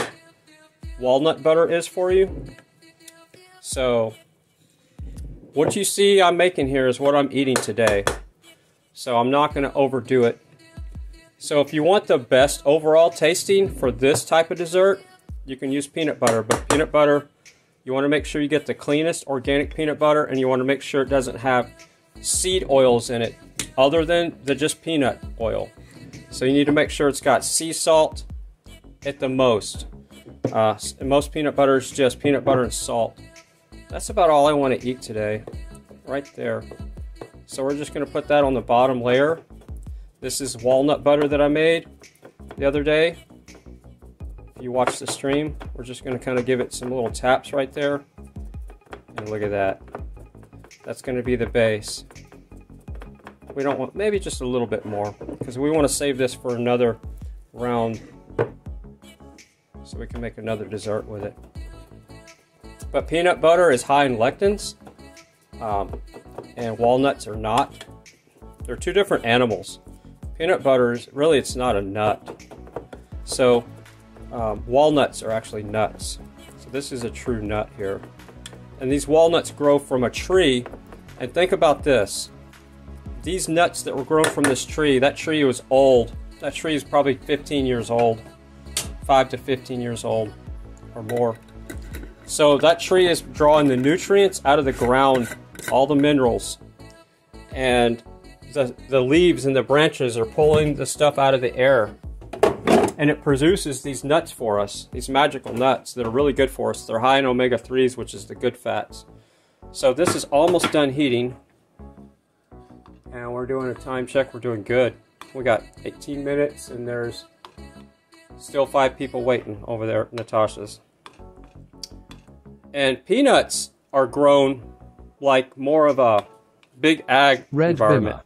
walnut butter is for you. So what you see I'm making here is what I'm eating today. So I'm not going to overdo it. So if you want the best overall tasting for this type of dessert, you can use peanut butter. But peanut butter, you want to make sure you get the cleanest organic peanut butter, and you want to make sure it doesn't have seed oils in it other than just peanut oil. So you need to make sure it's got sea salt at the most. Most peanut butter is just peanut butter and salt. That's about all I want to eat today, right there. So we're just going to put that on the bottom layer. This is walnut butter that I made the other day. If you watch the stream, we're just going to kind of give it some little taps right there. And look at that. That's going to be the base. We don't want, maybe just a little bit more, because we want to save this for another round so we can make another dessert with it. But peanut butter is high in lectins, and walnuts are not. They're two different animals. Peanut butter is really, it's not a nut. So walnuts are actually nuts. So this is a true nut here. And these walnuts grow from a tree. And think about this. These nuts that were grown from this tree, that tree was old. That tree is probably 15 years old. 5 to 15 years old or more. So that tree is drawing the nutrients out of the ground, all the minerals. And the leaves and the branches are pulling the stuff out of the air. And it produces these nuts for us, these magical nuts that are really good for us. They're high in omega-3s, which is the good fats. So this is almost done heating. And we're doing a time check. We're doing good. We got 18 minutes and there's still 5 people waiting over there at Natasha's. And peanuts are grown like more of a big ag Red environment. Bimmer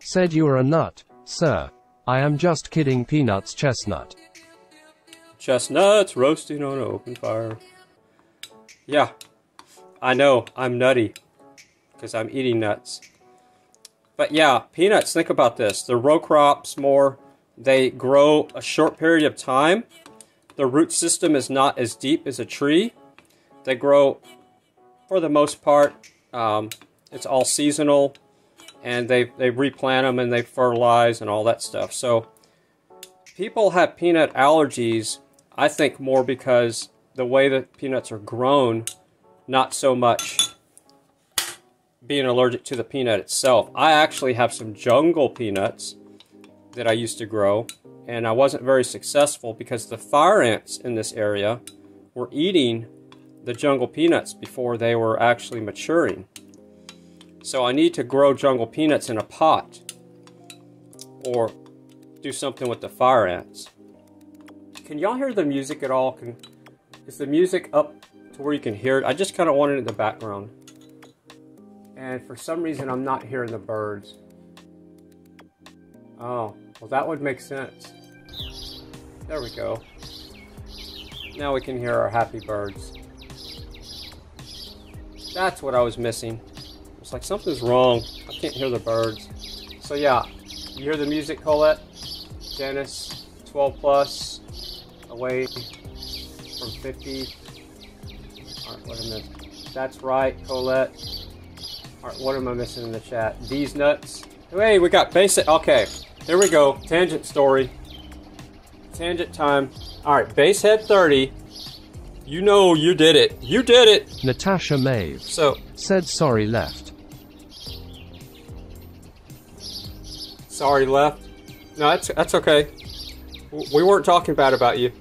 said you are a nut, sir. I am just kidding. Peanuts, chestnut. Chestnuts roasting on an open fire. Yeah, I know, I'm nutty because I'm eating nuts. But yeah, peanuts, think about this. They're row crops more. They grow a short period of time. Their root system is not as deep as a tree. They grow, for the most part, it's all seasonal, and they replant them and they fertilize and all that stuff. So people have peanut allergies, I think, more because the way that peanuts are grown, not so much being allergic to the peanut itself. I actually have some jungle peanuts that I used to grow, and I wasn't very successful because the fire ants in this area were eating the jungle peanuts before they were actually maturing. So I need to grow jungle peanuts in a pot, or do something with the fire ants. Can y'all hear the music at all? Is the music up to where you can hear it? I just kind of want it in the background. And for some reason, I'm not hearing the birds. Oh, well, that would make sense. There we go. Now we can hear our happy birds. That's what I was missing. It's like something's wrong. I can't hear the birds. So yeah, you hear the music, Colette? Janice, 12 plus, away from 50. Alright, what am I missing? That's right, Colette. Alright, what am I missing in the chat? These nuts. Hey, we got basic. Okay, here we go. Tangent story. Tangent time. Alright, basehead 30. You know you did it. You did it. Natasha Maeve said sorry left. Sorry left. No, that's okay. We weren't talking bad about you.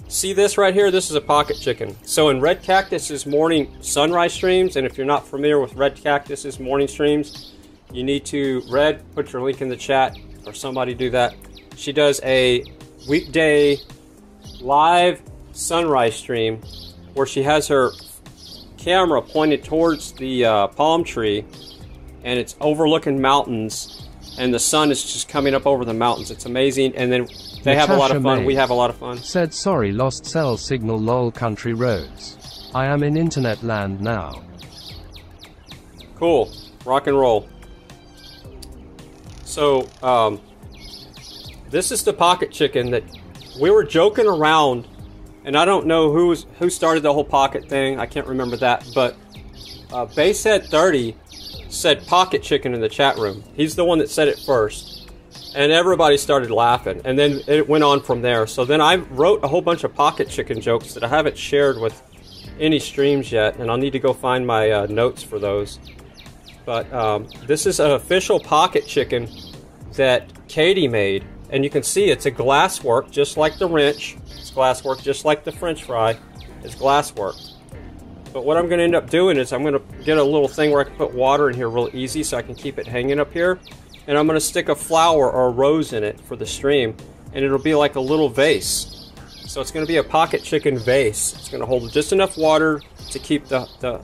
See this right here? This is a pocket chicken. So in Red Cactus's morning sunrise streams, and if you're not familiar with Red Cactus's morning streams, you need to, Red, put your link in the chat, or somebody do that. She does a weekday live sunrise stream where she has her camera pointed towards the palm tree, and it's overlooking mountains, and the sun is just coming up over the mountains. It's amazing, and then they have a lot of fun. We have a lot of fun. Said sorry, lost cell signal, lol, country roads. I am in internet land now. Cool. Rock and roll. So, this is the pocket chicken that we were joking around, and I don't know who started the whole pocket thing. I can't remember that, but Basehead 30 said pocket chicken in the chat room. He's the one that said it first. And everybody started laughing, and then it went on from there. So then I wrote a whole bunch of pocket chicken jokes that I haven't shared with any streams yet, and I'll need to go find my notes for those. But this is an official pocket chicken that Katie made, and you can see it's a glasswork, just like the wrench. It's glasswork, just like the French fry. It's glasswork. But what I'm going to end up doing is I'm going to get a little thing where I can put water in here real easy so I can keep it hanging up here. And I'm going to stick a flower or a rose in it for the stream, and it'll be like a little vase. So it's going to be a pocket chicken vase. It's going to hold just enough water to keep the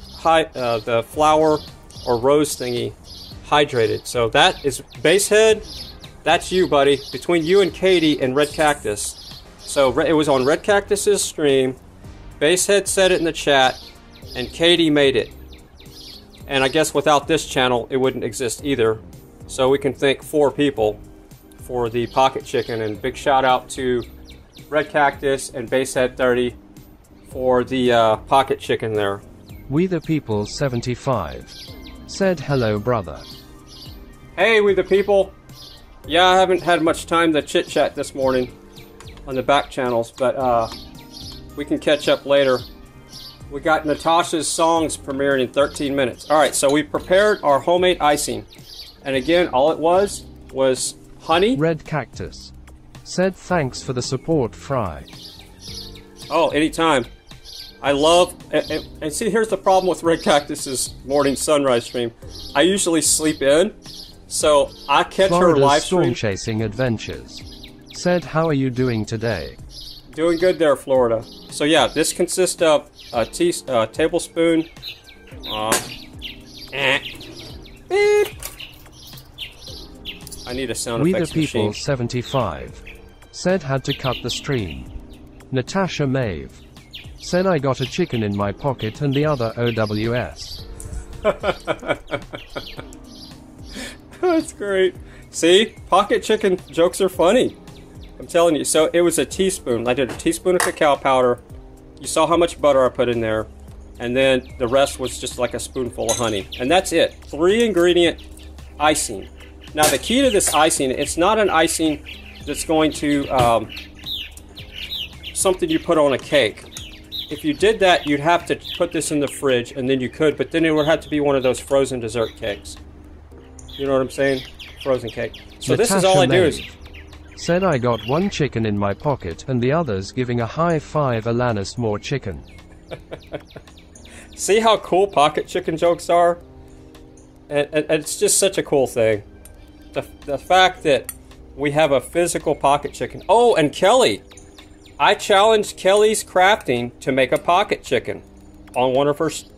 flower or rose thingy hydrated. So that is Basehead. That's you, buddy. Between you and Katie and Red Cactus. So it was on Red Cactus's stream. Basehead said it in the chat, and Katie made it. And I guess without this channel, it wouldn't exist either. So we can thank 4 people for the pocket chicken, and big shout out to Red Cactus and Basehead 30 for the pocket chicken there. We the People 75 said hello, brother. Hey, we the people. Yeah, I haven't had much time to chit chat this morning on the back channels, but we can catch up later. We got Natasha's songs premiering in 13 minutes. All right, so we prepared our homemade icing. And again, all it was honey. Red Cactus said thanks for the support, Fry. Oh, anytime. I love, and see, here's the problem with Red Cactus's morning sunrise stream. I usually sleep in, so I catch Florida's her live stream. Storm Chasing Adventures said, how are you doing today? Doing good there, Florida. So yeah, this consists of a tablespoon. Beep. I need a sound effects machine. We the People 75 said had to cut the stream. Natasha Maeve said I got a chicken in my pocket and the other OWS. That's great. See? Pocket chicken jokes are funny. I'm telling you. So it was a teaspoon. I did a teaspoon of cacao powder. You saw how much butter I put in there. And then the rest was just like a spoonful of honey. And that's it. 3 ingredient icing. Now the key to this icing, it's not an icing that's going to, something you put on a cake. If you did that, you'd have to put this in the fridge, and then you could, but then it would have to be one of those frozen dessert cakes. You know what I'm saying? Frozen cake. So Natasha this is all I do is... said I got 1 chicken in my pocket and the others giving a high five, Alanis more chicken. See how cool pocket chicken jokes are? And it's just such a cool thing. the fact that we have a physical pocket chicken. Oh, and Kelly. I challenged Kelly's Crafting to make a pocket chicken on one of her streams.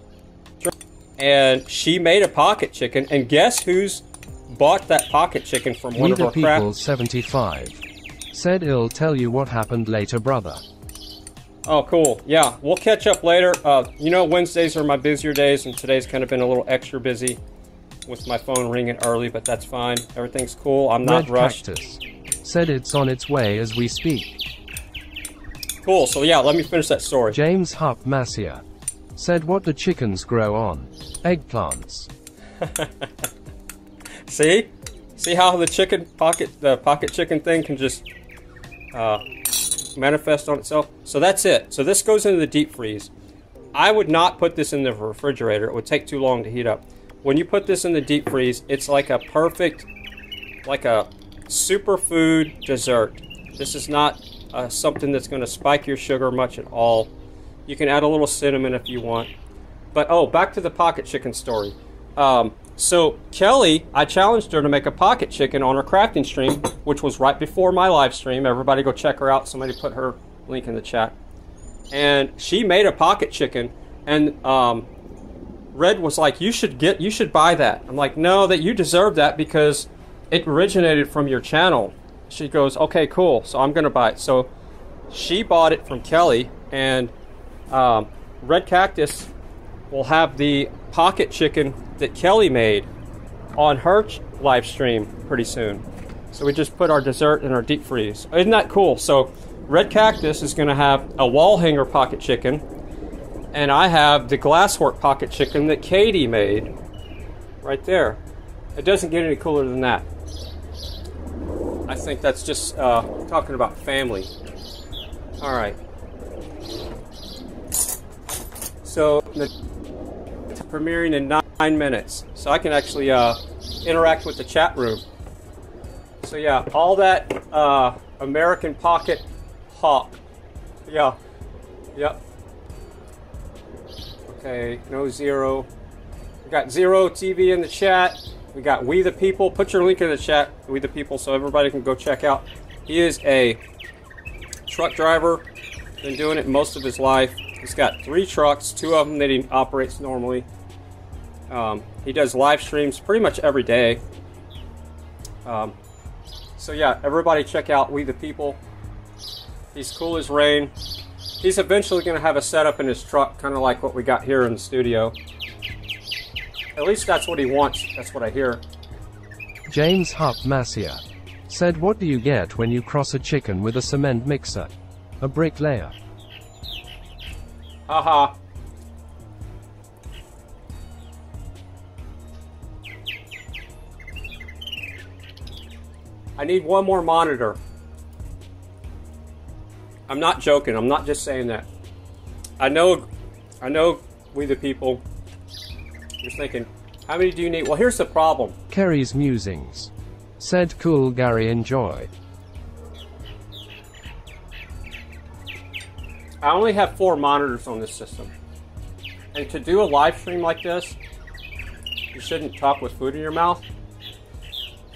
And she made a pocket chicken. And guess who's bought that pocket chicken from one of her crafts? 75 said he'll tell you what happened later, brother. Oh, cool. Yeah, we'll catch up later. You know, Wednesdays are my busier days, and today's kind of been a little extra busy with my phone ringing early, but that's fine. Everything's cool. I'm not rushed. Cactus said it's on its way as we speak. Cool. So yeah, let me finish that story. James Hupp Masia said, what do chickens grow on? Eggplants. See? See how the pocket chicken thing can just manifest on itself? So that's it. So this goes into the deep freeze. I would not put this in the refrigerator. It would take too long to heat up. When you put this in the deep freeze, it's like a perfect, like a superfood dessert. This is not something that's going to spike your sugar much at all. You can add a little cinnamon if you want. But, oh, back to the pocket chicken story. So Kelly, I challenged her to make a pocket chicken on her crafting stream, which was right before my live stream. Everybody go check her out. Somebody put her link in the chat. And she made a pocket chicken, and Red was like, you should buy that. I'm like, no, that you deserve that because it originated from your channel. She goes, okay, cool. So I'm gonna buy it. So she bought it from Kelly, and Red Cactus will have the pocket chicken that Kelly made on her live stream pretty soon. So we just put our dessert in our deep freeze. Isn't that cool? So Red Cactus is going to have a wall hanger pocket chicken, and I have the glasswork pocket chicken that Katie made right there. It doesn't get any cooler than that. I think that's just talking about family. All right. So it's premiering in 9 minutes, so I can actually interact with the chat room. So yeah, all that American pocket hop. Yeah. Yep. Okay, no Zero. We got Zero TV in the chat. We got We the People. Put your link in the chat, We the People, so everybody can go check out. He is a truck driver. Been doing it most of his life. He's got 3 trucks, 2 of them that he operates normally. He does live streams pretty much every day. So yeah, everybody check out We the People. He's cool as rain. He's eventually going to have a setup in his truck, kind of like what we got here in the studio. At least that's what he wants. That's what I hear. James Hupp Masia said, what do you get when you cross a chicken with a cement mixer? A bricklayer. Haha. I need one more monitor. I'm not joking. I'm not just saying that. I know We the People. You're thinking, how many do you need? Well, here's the problem. Kerry's Musings said, cool Gary, enjoy. I only have 4 monitors on this system. And to do a live stream like this, you shouldn't talk with food in your mouth.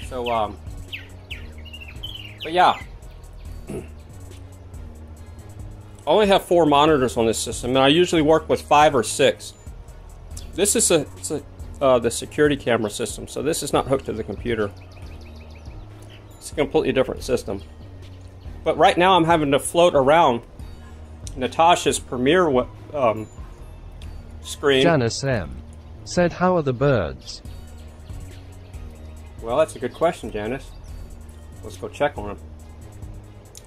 So, but yeah. I only have 4 monitors on this system, and I usually work with 5 or 6. This is the security camera system, so this is not hooked to the computer. It's a completely different system. But right now I'm having to float around Natasha's Premiere screen. Janice M. said, how are the birds? Well, that's a good question, Janice. Let's go check on them.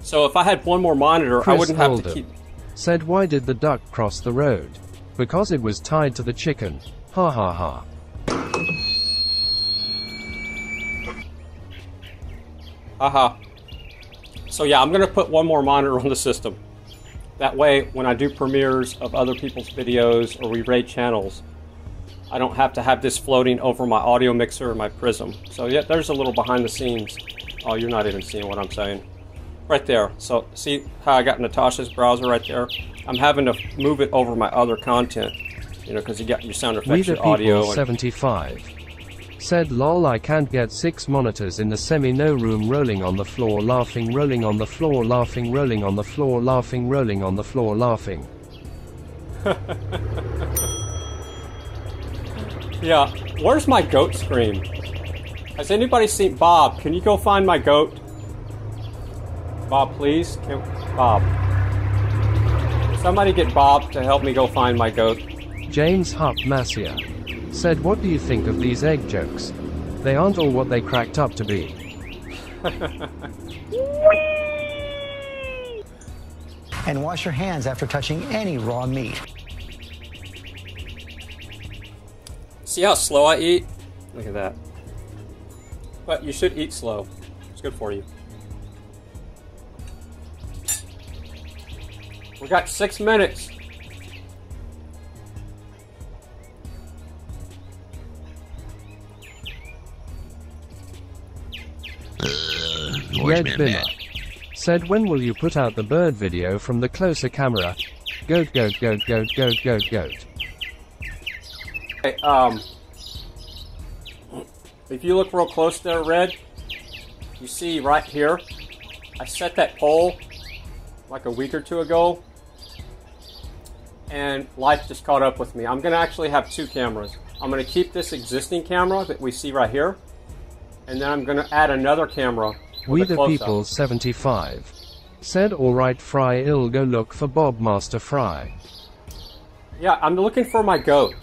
So if I had one more monitor, Chris I wouldn't have Holden to keep... said, why did the duck cross the road? Because it was tied to the chicken. Ha ha ha. Haha. So yeah, I'm going to put one more monitor on the system. That way, when I do premieres of other people's videos or we raid channels, I don't have to have this floating over my audio mixer or my Prism. So yeah, there's a little behind the scenes. Oh, you're not even seeing what I'm saying. Right there. So see how I got Natasha's browser right there? I'm having to move it over my other content, you know, because you got your sound effects, your audio. 75 Said lol I can't get 6 monitors in the no room rolling on the floor laughing rolling on the floor laughing rolling on the floor laughing rolling on the floor laughing. Yeah, where's my goat scream? Has anybody seen Bob? Can you go find my goat? Bob, please? Bob. Somebody get Bob to help me go find my goat. James Hupp Masia said, what do you think of these egg jokes? They aren't all what they cracked up to be. And wash your hands after touching any raw meat. See how slow I eat? Look at that. But you should eat slow. It's good for you. We got 6 minutes. Red Bimmer said, when will you put out the bird video from the closer camera? Goat, goat, goat, goat, goat, goat, goat. Okay, if you look real close there, Red, you see right here, I set that pole like a week or two ago, and life just caught up with me. I'm going to actually have 2 cameras. I'm going to keep this existing camera that we see right here, and then I'm going to add another camera. We the People 75 said, alright Fry, I'll go look for Bob Master Fry. Yeah, I'm looking for my goat.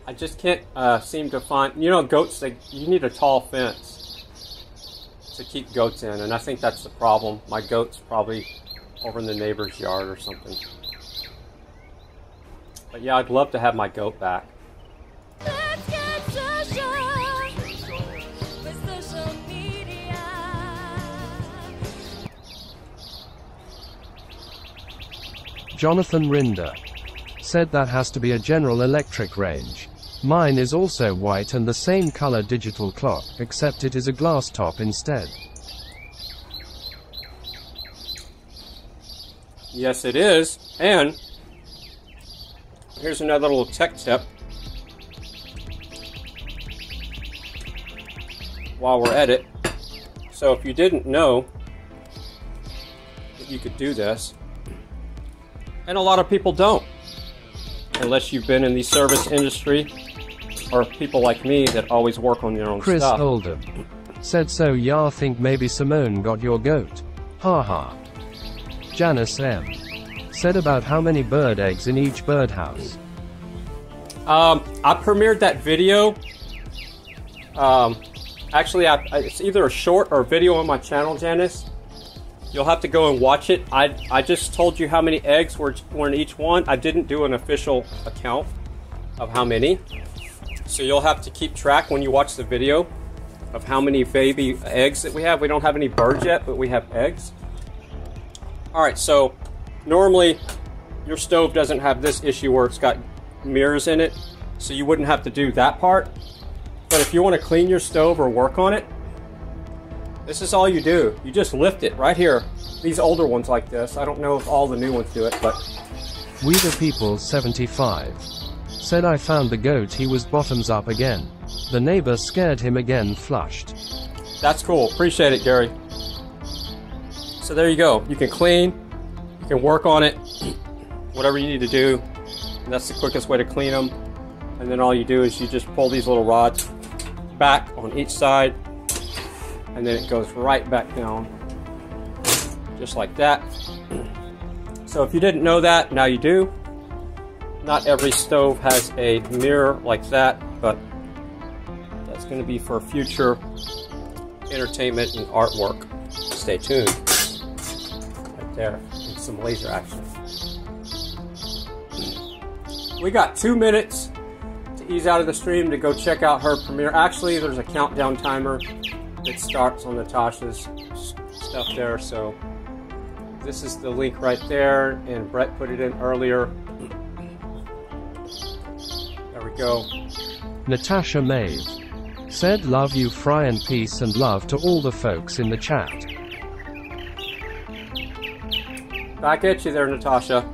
I just can't seem to find, you know, goats, you need a tall fence to keep goats in, and I think that's the problem. My goat's probably over in the neighbor's yard or something. But yeah, I'd love to have my goat back. Let's get social with social media. Jonathan Rinder said, that has to be a General Electric range. Mine is also white and the same color digital clock, except it is a glass top instead. Yes, it is. And here's another little tech tip. While we're at it. So if you didn't know that you could do this, and a lot of people don't, unless you've been in the service industry, or people like me that always work on their own Chris stuff. Oldham said, so yeah, think maybe Simone got your goat. Haha. Janice M said, about how many bird eggs in each birdhouse. I premiered that video. Actually, it's either a short or a video on my channel, Janice. You'll have to go and watch it. I just told you how many eggs were in each one. I didn't do an official account of how many. So you'll have to keep track when you watch the video of how many baby eggs that we have. We don't have any birds yet, but we have eggs. Alright, so normally your stove doesn't have this issue where it's got mirrors in it, so you wouldn't have to do that part. But if you want to clean your stove or work on it, this is all you do. You just lift it right here. These older ones like this. I don't know if all the new ones do it, but... We the People 75 said, I found the goat, he was bottoms up again. The neighbor scared him again, flushed. That's cool. Appreciate it, Gary. So there you go. You can clean, you can work on it, whatever you need to do. And that's the quickest way to clean them. And then all you do is you just pull these little rods back on each side, and then it goes right back down, just like that. So if you didn't know that, now you do. Not every stove has a mirror like that, but that's going to be for future entertainment and artwork. Stay tuned. Right there, and some laser action. We got 2 minutes to ease out of the stream to go check out her premiere. Actually, there's a countdown timer that starts on Natasha's stuff there, so this is the link right there, and Brett put it in earlier. There we go. Natasha Maeve said, love you Fry, and peace and love to all the folks in the chat. Back at you there, Natasha.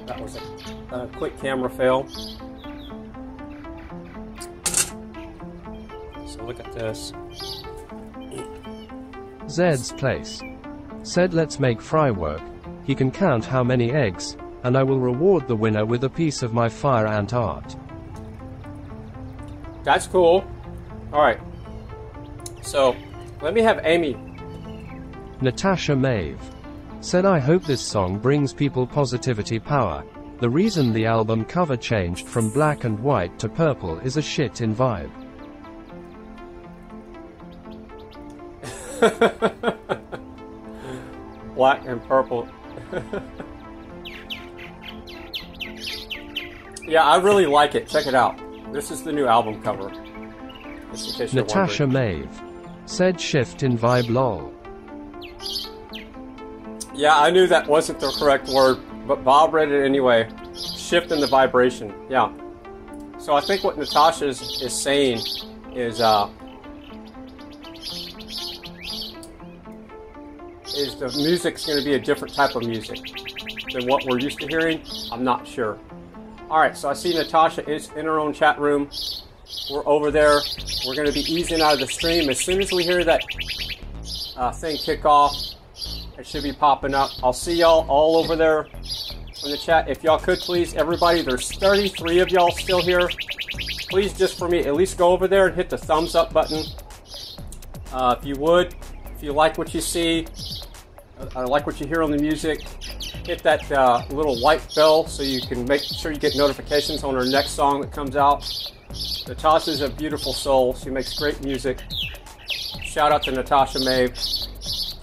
That was a quick camera fail. So look at this. Zed's place. Said let's make Fry work. He can count how many eggs, and I will reward the winner with a piece of my fire ant art. That's cool. Alright. So, let me have Amy. Natasha Maeve. Said I hope this song brings people positivity power. The reason the album cover changed from black and white to purple is a shit in vibe. Black and purple. Yeah, I really like it. Check it out. This is the new album cover. Just in case you're Natasha wondering. Maeve. Said shift in vibe lol. Yeah, I knew that wasn't the correct word, but Bob read it anyway. Shift in the vibration. Yeah. So I think what Natasha is saying is the music's going to be a different type of music than what we're used to hearing. I'm not sure. Alright, so I see Natasha is in her own chat room. We're over there. We're going to be easing out of the stream. As soon as we hear that thing kick off, it should be popping up. I'll see y'all all over there in the chat. If y'all could please, everybody, there's 33 of y'all still here. Please, just for me, at least go over there and hit the thumbs up button. If you would, if you like what you see, like what you hear on the music, hit that little white bell so you can make sure you get notifications on our next song that comes out. Natasha's a beautiful soul. She makes great music. Shout out to Natasha Maeve.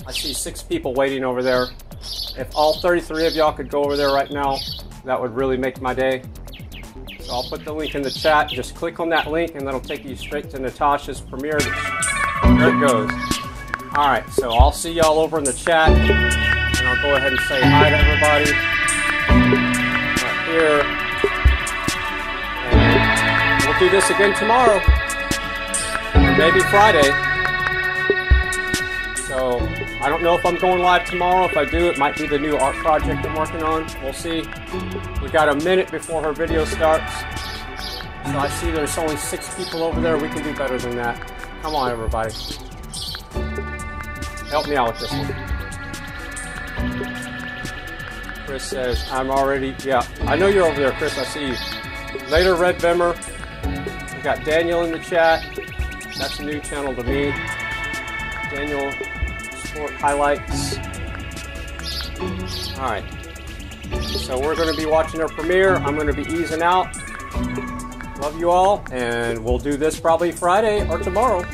I see 6 people waiting over there. If all 33 of y'all could go over there right now, that would really make my day. So I'll put the link in the chat. Just click on that link and that'll take you straight to Natasha's premiere. There it goes. Alright, so I'll see y'all over in the chat. And I'll go ahead and say hi to everybody. Right here. And we'll do this again tomorrow. Or maybe Friday. So, I don't know if I'm going live tomorrow. If I do, it might be the new art project I'm working on. We'll see. We got a minute before her video starts. So I see there's only 6 people over there. We can do better than that. Come on, everybody. Help me out with this one. Chris says, I'm already... Yeah, I know you're over there, Chris. I see you. Later, Red Vimmer. We got Daniel in the chat. That's a new channel to me. Daniel... highlights. Alright. So we're going to be watching our premiere. I'm going to be easing out. Love you all. And we'll do this probably Friday or tomorrow.